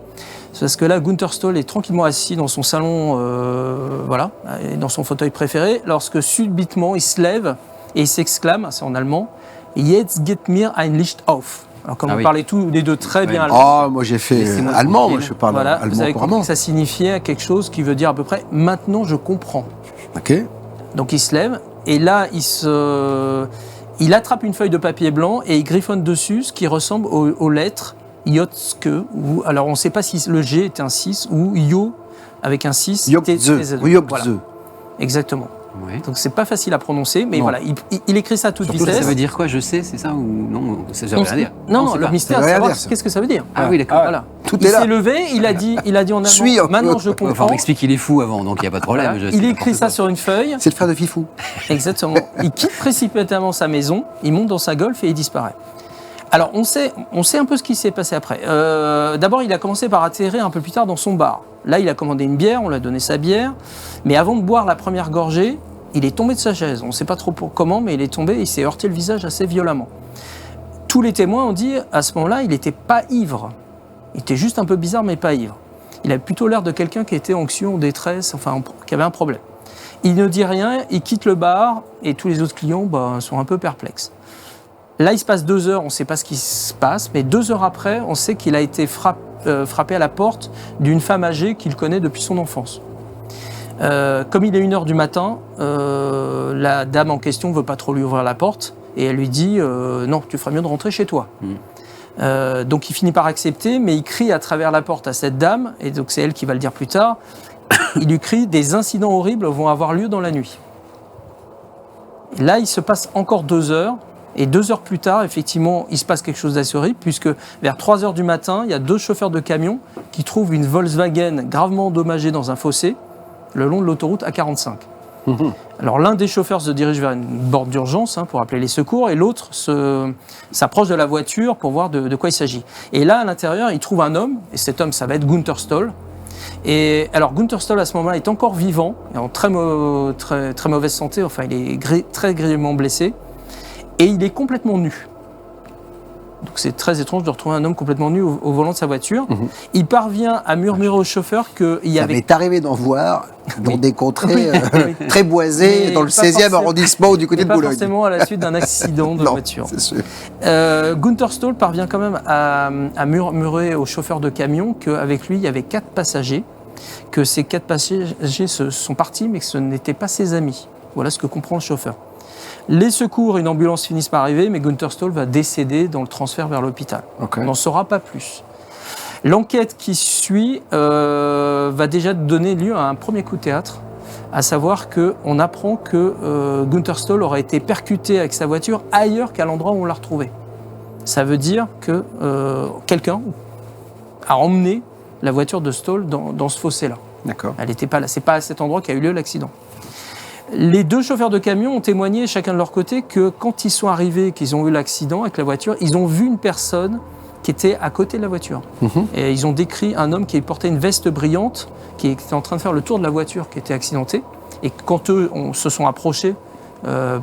C'est parce que là, Gunther Stoll est tranquillement assis dans son salon, dans son fauteuil préféré, lorsque subitement, il se lève et il s'exclame, c'est en allemand, « Jetzt geht mir ein Licht auf ». Alors comme Ah vous oui. parlez tous les deux très bien allemand, Ah, moi j'ai fait Laissez-moi allemand, tranquille. moi je parle voilà, vous allemand avez compris couramment. que ça signifiait quelque chose qui veut dire à peu près « maintenant je comprends ». Ok. Donc il se lève et là il attrape une feuille de papier blanc et il griffonne dessus ce qui ressemble aux lettres Jotske, ou alors on ne sait pas si le G était un 6 ou Yo avec un 6. Yopze. Voilà, exactement. Ouais. Donc c'est pas facile à prononcer, mais Non. voilà, il écrit ça à toute Surtout, vitesse. Ça veut dire quoi? Je sais, c'est ça ou non? Ça veut rien dire. Non, c'est le pas. mystère, Ça veut c'est rien savoir dire, ça. qu'est-ce que ça veut dire. Ah oui, d'accord. Voilà. Tout Il est là. s'est levé, il a dit en Suis allemand, un peu. maintenant je Enfin, comprends. on m'explique qu'il est fou avant, donc il n'y a pas de problème. Voilà. Je sais Il pas écrit ça quoi. sur une feuille, C'est le frère de Fifou. exactement. Il quitte précipitamment sa maison, il monte dans sa Golf et il disparaît. Alors on sait un peu ce qui s'est passé après. D'abord il a commencé par atterrir un peu plus tard dans son bar. Là il a commandé une bière, on lui a donné sa bière, mais avant de boire la première gorgée, il est tombé de sa chaise. On ne sait pas trop comment, mais il est tombé, il s'est heurté le visage assez violemment. Tous les témoins ont dit à ce moment-là, il n'était pas ivre. Il était juste un peu bizarre, mais pas ivre. Il avait plutôt l'air de quelqu'un qui était anxieux, en détresse, enfin, qui avait un problème. Il ne dit rien, il quitte le bar, et tous les autres clients sont un peu perplexes. Là, il se passe 2 heures, on ne sait pas ce qui se passe, mais 2 heures après, on sait qu'il a été frappé à la porte d'une femme âgée qu'il connaît depuis son enfance. Comme il est 1h du matin, la dame en question ne veut pas trop lui ouvrir la porte et elle lui dit non, tu ferais mieux de rentrer chez toi. Donc il finit par accepter, mais il crie à travers la porte à cette dame, et donc c'est elle qui va le dire plus tard. Il lui crie des incidents horribles vont avoir lieu dans la nuit. Et là, il se passe encore 2 heures. Et 2 heures plus tard, effectivement, il se passe quelque chose d'assez horrible, puisque vers 3 heures du matin, il y a 2 chauffeurs de camion qui trouvent une Volkswagen gravement endommagée dans un fossé le long de l'autoroute A45. Alors l'un des chauffeurs se dirige vers une borne d'urgence pour appeler les secours et l'autre s'approche de la voiture pour voir de quoi il s'agit. Et là, à l'intérieur, il trouve un homme, et cet homme, ça va être Gunther Stoll. Et alors Gunther Stoll, à ce moment-là, est encore vivant, et en très mauvaise santé, enfin il est très grièvement blessé, et il est complètement nu. Donc c'est très étrange de retrouver un homme complètement nu au volant de sa voiture. Il parvient à murmurer au chauffeur qu'il y Ça avait... m'est arrivé d'en voir dans des contrées Oui. très boisées, Mais dans le pas 16e forcément- arrondissement ou du côté Mais de pas Boulogne. forcément à la suite d'un accident de Non, voiture. c'est sûr. Gunther Stoll parvient quand même à murmurer au chauffeur de camion qu'avec lui, il y avait 4 passagers, que ces 4 passagers sont partis, mais que ce n'étaient pas ses amis. Voilà ce que comprend le chauffeur. Les secours et une ambulance finissent par arriver, mais Gunther Stoll va décéder dans le transfert vers l'hôpital. Ok. On n'en saura pas plus. L'enquête qui suit va déjà donner lieu à un premier coup de théâtre, à savoir qu'on apprend que Gunther Stoll aurait été percuté avec sa voiture ailleurs qu'à l'endroit où on l'a retrouvé. Ça veut dire que quelqu'un a emmené la voiture de Stoll dans ce fossé-là. D'accord. Elle n'était pas là. C'est pas à cet endroit qu'a eu lieu l'accident. Les 2 chauffeurs de camion ont témoigné chacun de leur côté que quand ils sont arrivés, qu'ils ont eu l'accident avec la voiture, ils ont vu une personne qui était à côté de la voiture. Et ils ont décrit un homme qui portait une veste brillante, qui était en train de faire le tour de la voiture qui était accidentée. Et quand eux se sont approchés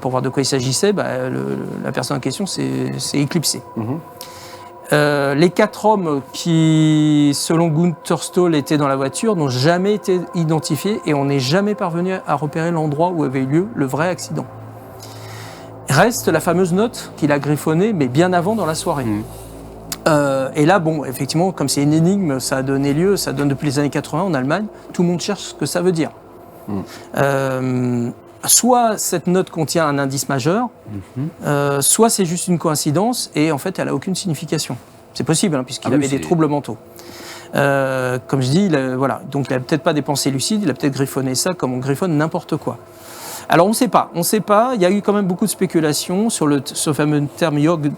pour voir de quoi il s'agissait, la personne en question s'est éclipsée. Les 4 hommes qui, selon Gunther Stoll, étaient dans la voiture n'ont jamais été identifiés et on n'est jamais parvenu à repérer l'endroit où avait eu lieu le vrai accident. Reste la fameuse note qu'il a griffonnée, mais bien avant dans la soirée. Et là, bon, effectivement, comme c'est une énigme, ça donne depuis les années 80 en Allemagne, tout le monde cherche ce que ça veut dire. Soit cette note contient un indice majeur, soit c'est juste une coïncidence et en fait elle n'a aucune signification. C'est possible puisqu'il avait des troubles mentaux. Comme je dis, voilà. Donc il n'a peut-être pas des pensées lucides, il a peut-être griffonné ça comme on griffonne n'importe quoi. Alors on ne sait pas. Il y a eu quand même beaucoup de spéculations sur ce fameux terme Jogse.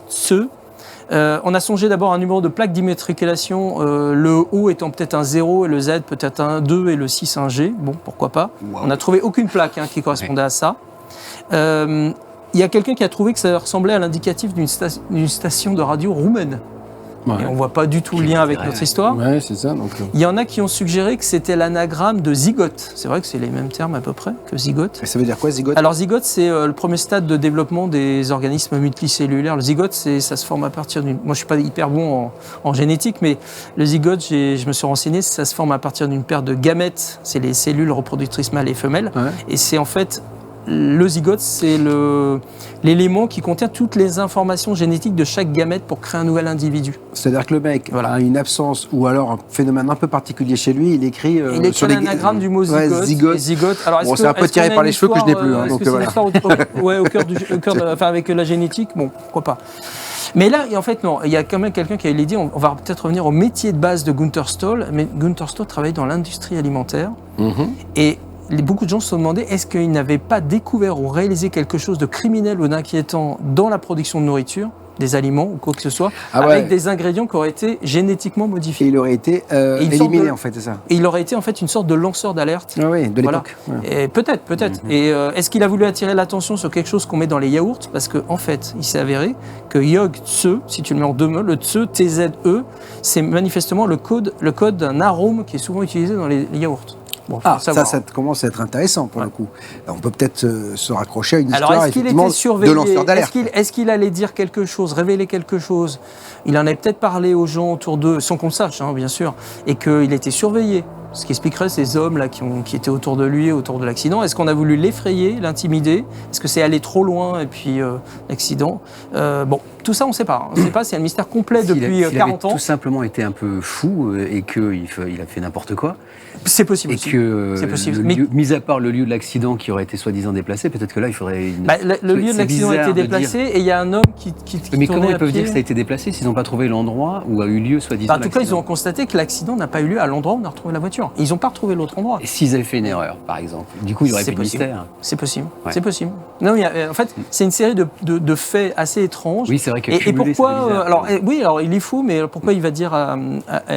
On a songé d'abord à un numéro de plaque d'immatriculation, le O étant peut-être un 0 et le Z peut-être un 2 et le 6 un G. Bon, pourquoi pas. Wow. On n'a trouvé aucune plaque qui correspondait à ça. Il y a quelqu'un qui a trouvé que ça ressemblait à l'indicatif d'une station de radio roumaine. Ouais. Et on ne voit pas du tout le lien avec notre histoire. Ouais, c'est ça. Donc... Il y en a qui ont suggéré que c'était l'anagramme de zygote. C'est vrai que c'est les mêmes termes à peu près que zygote. Et ça veut dire quoi, zygote? Alors zygote, c'est le premier stade de développement des organismes multicellulaires. Le zygote, ça se forme à partir d'une... Moi, je ne suis pas hyper bon en génétique, mais le zygote, je me suis renseigné, ça se forme à partir d'une paire de gamètes. C'est les cellules reproductrices mâles et femelles. Ouais. Et c'est en fait le zygote, c'est l'élément qui contient toutes les informations génétiques de chaque gamète pour créer un nouvel individu. C'est-à-dire que le mec a une absence ou alors un phénomène un peu particulier chez lui, il écrit sur les l'anagramme du mot zygote. Ouais, zygote. Et zygote. Alors, Bon, c'est un peu tiré par les cheveux que je n'ai plus. Donc c'est une histoire au cœur enfin, avec la génétique, bon, pourquoi pas. Mais là, en fait, non, il y a quand même quelqu'un qui a eu l'idée, on va peut-être revenir au métier de base de Gunther Stoll, mais Gunther Stoll travaillait dans l'industrie alimentaire, et beaucoup de gens se sont demandé est-ce qu'il n'avait pas découvert ou réalisé quelque chose de criminel ou d'inquiétant dans la production de nourriture, des aliments ou quoi que ce soit, avec des ingrédients qui auraient été génétiquement modifiés. Et il aurait été éliminé, en fait, c'est ça. Et il aurait été en fait une sorte de lanceur d'alerte. Oui, de l'époque. Voilà. Et peut-être. Et est-ce qu'il a voulu attirer l'attention sur quelque chose qu'on met dans les yaourts? Parce qu'en fait, il s'est avéré que Yog Tse, si tu le mets en deux mots, le Tse, T-Z-E, c'est manifestement le code d'un arôme qui est souvent utilisé dans les yaourts. Bon, ça commence à être intéressant pour le coup. On peut peut-être se raccrocher à une histoire Alors, est-ce qu'il était surveillé? de lanceur d'alerte. Est-ce qu'il allait dire quelque chose, révéler quelque chose? Il en avait peut-être parlé aux gens autour d'eux, sans qu'on le sache, bien sûr, et qu'il était surveillé. Ce qui expliquerait ces hommes-là qui étaient autour de lui, autour de l'accident. Est-ce qu'on a voulu l'effrayer, l'intimider? Est-ce que c'est aller trop loin et puis l'accident? Bon, tout ça, on ne sait pas. On ne sait pas, c'est un mystère complet depuis 40 ans. Tout simplement été un peu fou et qu'il a fait n'importe quoi. C'est possible. Et que, mis à part le lieu de l'accident qui aurait été soi-disant déplacé, peut-être que là, il faudrait... le lieu de l'accident a été déplacé et il y a un homme qui mais comment ils peuvent dire que ça a été déplacé s'ils n'ont pas trouvé l'endroit où a eu lieu soi-disant En tout cas, ils ont constaté que l'accident n'a pas eu lieu à l'endroit où on a retrouvé la voiture. Ils n'ont pas retrouvé l'autre endroit. Et s'ils avaient fait une erreur, par exemple, du coup, il y aurait plus de mystère. C'est possible. Ouais. C'est possible. Non, en fait, c'est une série de faits assez étranges. Oui, c'est vrai que et pourquoi alors il est fou, mais pourquoi il va dire à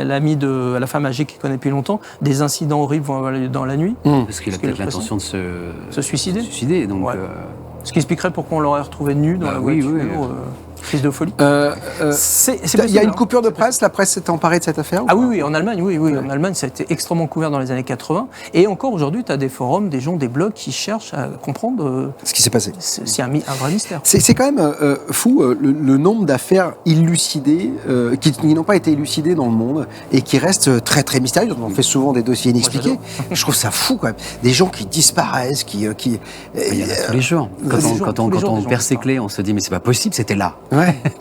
l'ami à la femme âgée qu'il connaît depuis longtemps, des incidents horribles vont avoir lieu dans la nuit? Parce qu'il a peut-être l'intention de se suicider. Donc, ce qui expliquerait pourquoi on l'aurait retrouvé nu dans la voiture. Crise de folie. Il y a une coupure de presse, la presse s'est emparée de cette affaire? Oui, en Allemagne, En Allemagne, ça a été extrêmement couvert dans les années 80. Et encore aujourd'hui, tu as des forums, des gens, des blogs qui cherchent à comprendre ce qui s'est passé. C'est un vrai mystère. C'est quand même fou le nombre d'affaires élucidées, qui n'ont pas été élucidées dans le monde et qui restent très très mystérieuses. On fait souvent des dossiers inexpliqués. Je trouve ça fou quand même. Des gens qui disparaissent, il y en a tous les jours. Quand on perd ses clés, on se dit mais c'est pas possible, c'était là.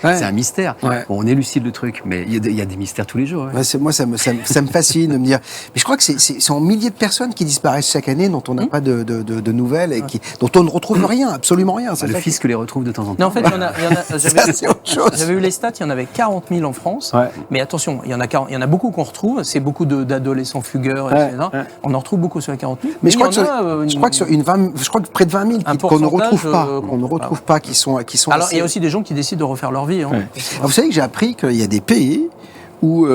C'est un mystère. Bon, on élucide le truc, mais il y a des mystères tous les jours. Moi, ça me fascine de me dire. Mais je crois que c'est en milliers de personnes qui disparaissent chaque année, dont on n'a pas de nouvelles et dont on ne retrouve rien, absolument rien. Le fisc les retrouve de temps en temps. Non, en fait, j'avais eu les stats, il y en avait 40 000 en France. Mais attention, il y en a beaucoup qu'on retrouve. C'est beaucoup d'adolescents fugueurs, etc. On en retrouve beaucoup sur les 40 000. Mais je crois que près de 20 000 qu'on ne retrouve pas, qui sont. Alors, il y a aussi des gens qui décident de refaire leur vie. Alors, vous savez que j'ai appris qu'il y a des pays où il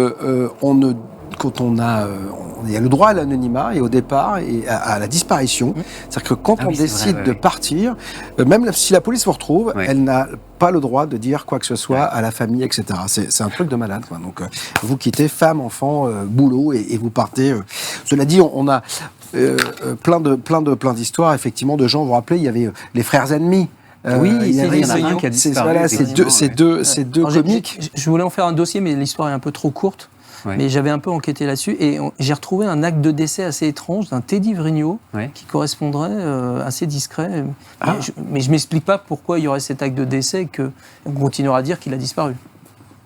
y a le droit à l'anonymat et au départ et à la disparition. C'est-à-dire que quand on décide de partir, même si la police vous retrouve, elle n'a pas le droit de dire quoi que ce soit à la famille, etc. C'est un truc de malade, quoi. Donc, vous quittez femme, enfant, boulot et vous partez. Cela dit, on a plein d'histoires, effectivement, de gens. Vous vous rappelez, il y avait les frères ennemis. Il y en a un qui a disparu. C'est deux comiques. Je voulais en faire un dossier, mais l'histoire est un peu trop courte. Mais j'avais un peu enquêté là-dessus et j'ai retrouvé un acte de décès assez étrange d'un Teddy Vrigno qui correspondrait assez discret. Mais je ne m'explique pas pourquoi il y aurait cet acte de décès et qu'on continuera à dire qu'il a disparu.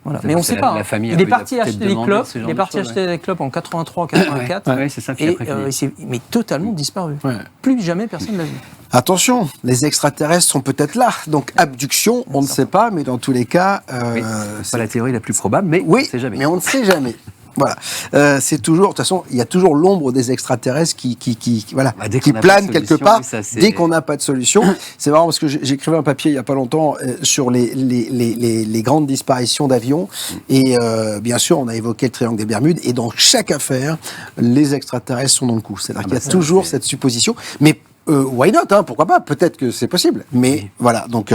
Voilà. Mais on ne sait pas. Il est parti acheter des clopes. Il est parti acheter des clopes en 83-84. C'est ça. Et il s'est totalement disparu. Plus jamais personne ne l'a vu. Attention, les extraterrestres sont peut-être là. Donc abduction, on ne sait pas, mais dans tous les cas, c'est pas la théorie la plus probable, mais on ne sait jamais. Mais on ne sait jamais. Voilà, c'est toujours. De toute façon, il y a toujours l'ombre des extraterrestres qui plane quelque part dès qu'on n'a pas de solution. C'est marrant parce que j'écrivais un papier il y a pas longtemps sur les grandes disparitions d'avions et bien sûr, on a évoqué le triangle des Bermudes et dans chaque affaire, les extraterrestres sont dans le coup. C'est-à-dire qu'il y a toujours cette supposition, mais why not, pourquoi pas, peut-être que c'est possible. Mais voilà, donc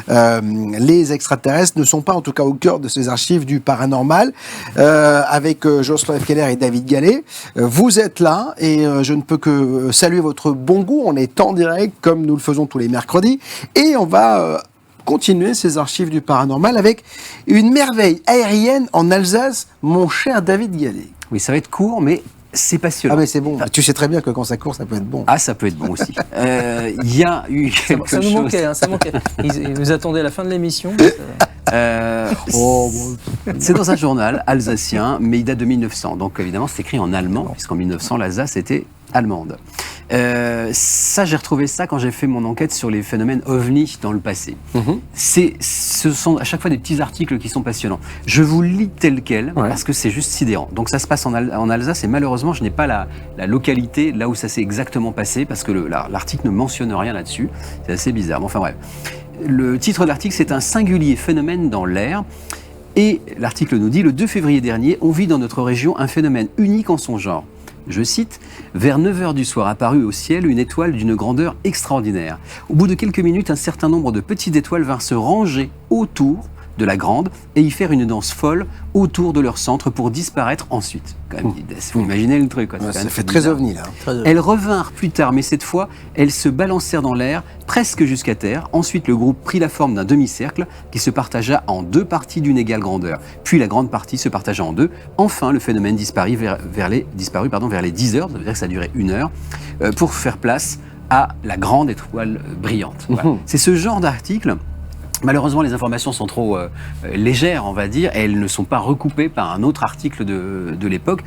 les extraterrestres ne sont pas en tout cas au cœur de ces archives du paranormal. Avec Jocelyn F. Keller et David Gallet, vous êtes là et je ne peux que saluer votre bon goût. On est en direct comme nous le faisons tous les mercredis et on va continuer ces archives du paranormal avec une merveille aérienne en Alsace, mon cher David Gallet. Oui, ça va être court, mais C'est passionnant. Ah mais c'est bon. Tu sais très bien que quand ça court, ça peut être bon. Ah, ça peut être bon aussi. Il y a eu quelque Ça nous chose. manquait, hein, ça manquait. Ils nous attendaient à la fin de l'émission. C'est dans un journal alsacien, mais il date de 1900. Donc évidemment, c'est écrit en allemand, puisqu'en 1900, l'Alsace était allemande. Ça, j'ai retrouvé ça quand j'ai fait mon enquête sur les phénomènes ovni dans le passé. Ce sont à chaque fois des petits articles qui sont passionnants. Je vous lis tel quel, parce que c'est juste sidérant. Donc ça se passe en Alsace, et malheureusement, je n'ai pas la localité là où ça s'est exactement passé, parce que l'article ne mentionne rien là-dessus. C'est assez bizarre. Bon, enfin bref. Le titre de l'article, c'est un singulier phénomène dans l'air. Et l'article nous dit, le 2 février dernier, on vit dans notre région un phénomène unique en son genre. Je cite, « Vers 9h du soir apparut au ciel une étoile d'une grandeur extraordinaire. Au bout de quelques minutes, un certain nombre de petites étoiles vinrent se ranger autour de la grande et y faire une danse folle autour de leur centre pour disparaître ensuite. » Quand même, vous imaginez le truc. Quoi. Ça fait très ovni là. Elles revinrent plus tard, mais cette fois, elles se balancèrent dans l'air, presque jusqu'à terre. Ensuite, le groupe prit la forme d'un demi-cercle qui se partagea en deux parties d'une égale grandeur. Puis la grande partie se partagea en deux. Enfin, le phénomène disparut vers les 10 heures, ça veut dire que ça durait 1 heure, pour faire place à la grande étoile brillante. Voilà. C'est ce genre d'article. Malheureusement, les informations sont trop légères, on va dire, et elles ne sont pas recoupées par un autre article de l'époque.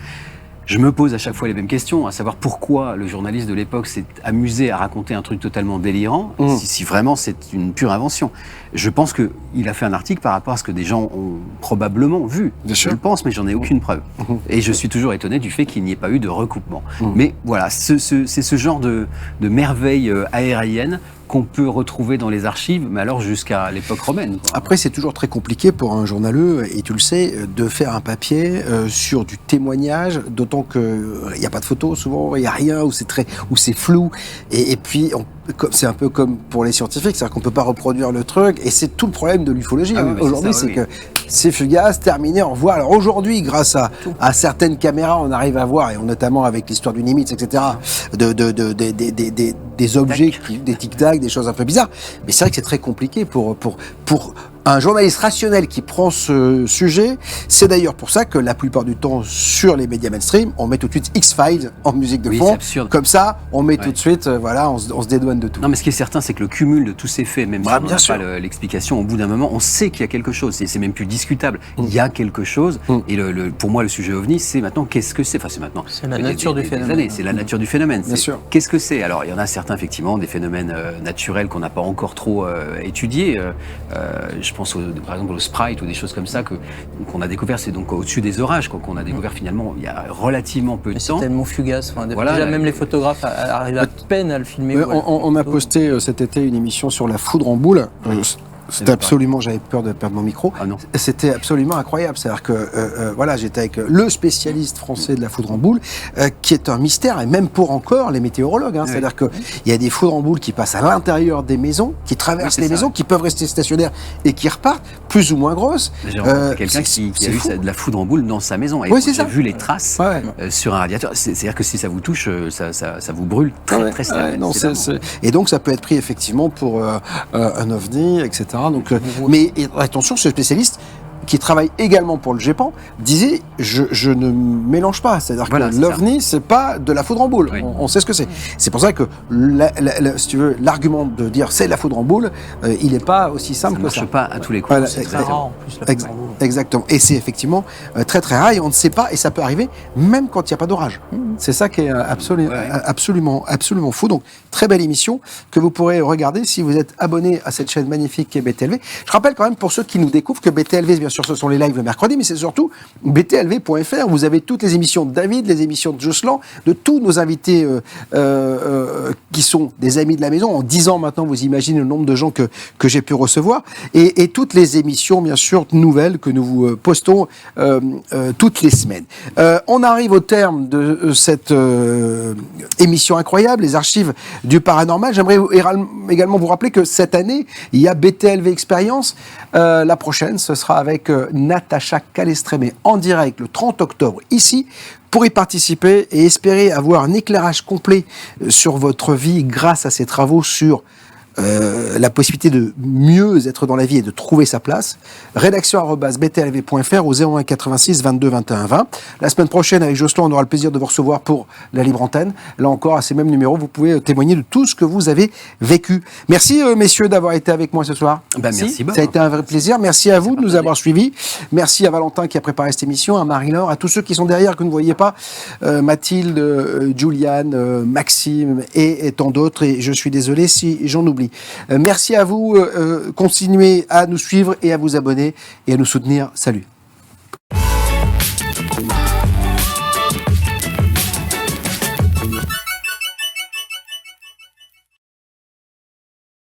Je me pose à chaque fois les mêmes questions, à savoir pourquoi le journaliste de l'époque s'est amusé à raconter un truc totalement délirant, si vraiment c'est une pure invention. Je pense qu'il a fait un article par rapport à ce que des gens ont probablement vu. Je le pense, mais j'en ai aucune preuve. Et je suis toujours étonné du fait qu'il n'y ait pas eu de recoupement. Mais voilà, c'est ce genre de merveille aérienne qu'on peut retrouver dans les archives, mais alors jusqu'à l'époque romaine. Quoi. Après, c'est toujours très compliqué pour un journaleux, et tu le sais, de faire un papier sur du témoignage, d'autant qu'il n'y a pas de photos, souvent, il n'y a rien, ou c'est flou, et puis c'est un peu comme pour les scientifiques, c'est-à-dire qu'on ne peut pas reproduire le truc, et c'est tout le problème de l'ufologie. Aujourd'hui, c'est que c'est fugace, terminé, au revoir. Alors aujourd'hui, grâce à certaines caméras, on arrive à voir, et notamment avec l'histoire du Nimitz, etc., des objets, des tic-tac, des choses un peu bizarres. Mais c'est vrai que c'est très compliqué pour un journaliste rationnel qui prend ce sujet. C'est d'ailleurs pour ça que la plupart du temps, sur les médias mainstream, on met tout de suite X-Files en musique de fond. C'est absurde. Comme ça, on met tout de suite, on se dédouane de tout. Non, mais ce qui est certain, c'est que le cumul de tous ces faits, même si on n'a pas l'explication, au bout d'un moment, on sait qu'il y a quelque chose. C'est même plus discutable. Il y a quelque chose. Et pour moi, le sujet OVNI, c'est maintenant, qu'est-ce que c'est ? Enfin, c'est maintenant. C'est la nature du phénomène. C'est la nature du phénomène. Bien sûr. Qu'est-ce que c'est ? Alors, il y en a certains, effectivement, des phénomènes naturels qu'on n'a pas encore trop étudiés. Je pense par exemple au Sprite ou des choses comme ça qu'on a découvert, c'est donc au-dessus des orages qu'on a découvert finalement il y a relativement peu de temps. C'est tellement fugace. Déjà, même les photographes arrivent à peine à le filmer. On a posté cet été une émission sur la foudre en boule. C'était absolument, j'avais peur de perdre mon micro. Ah non. C'était absolument incroyable. C'est-à-dire que, j'étais avec le spécialiste français de la foudre en boule, qui est un mystère, et même pour encore les météorologues. Hein. C'est-à-dire qu'il y a des foudres en boule qui passent à l'intérieur des maisons, qui traversent les maisons, qui peuvent rester stationnaires et qui repartent, plus ou moins grosses. Quelqu'un qui a eu de la foudre en boule dans sa maison. Et j'ai vu les traces sur un radiateur. C'est-à-dire que si ça vous touche, ça vous brûle très sévèrement. Et donc, ça peut être pris effectivement pour un ovni, etc. Donc, mais attention, ce spécialiste qui travaille également pour le GEPAN disait je ne mélange pas, c'est-à-dire que l'OVNI c'est pas de la foudre en boule, on sait ce que c'est. C'est pour ça que si tu veux, l'argument de dire c'est de la foudre en boule, il n'est pas aussi simple que ça. Ça ne marche pas à tous les coups. Voilà, c'est très rare en plus la foudre en boule. Exactement, et c'est effectivement très très rare, et on ne sait pas, et ça peut arriver même quand il n'y a pas d'orage. C'est ça qui est absolument fou. Donc très belle émission que vous pourrez regarder si vous êtes abonné à cette chaîne magnifique qui est BTLV. Je rappelle quand même pour ceux qui nous découvrent que BTLV, bien sûr, ce sont les lives le mercredi, mais c'est surtout btlv.fr. Vous avez toutes les émissions de David, les émissions de Jocelyn, de tous nos invités qui sont des amis de la maison. En 10 ans maintenant, vous imaginez le nombre de gens que j'ai pu recevoir. Et toutes les émissions, bien sûr, nouvelles que nous vous postons toutes les semaines. On arrive au terme de cette émission incroyable, les archives du paranormal. J'aimerais également vous rappeler que cette année, il y a BTLV Expérience. La prochaine, ce sera avec Natacha Calestrémé en direct le 30 octobre ici, pour y participer et espérer avoir un éclairage complet sur votre vie grâce à ses travaux sur la possibilité de mieux être dans la vie et de trouver sa place. Rédaction@btlv.fr au 01 86 22 21 20. La semaine prochaine, avec Jocelyn, on aura le plaisir de vous recevoir pour la libre antenne. Là encore, à ces mêmes numéros, vous pouvez témoigner de tout ce que vous avez vécu. Merci, messieurs, d'avoir été avec moi ce soir. Merci, Bob. Ça a été un vrai plaisir. Merci à vous de nous avoir suivis. Merci à Valentin qui a préparé cette émission, à Marie-Laure, à tous ceux qui sont derrière, que vous ne voyez pas, Mathilde, Juliane, Maxime et tant d'autres. Et je suis désolé si j'en oublie. Merci à vous. Continuez à nous suivre et à vous abonner et à nous soutenir. Salut.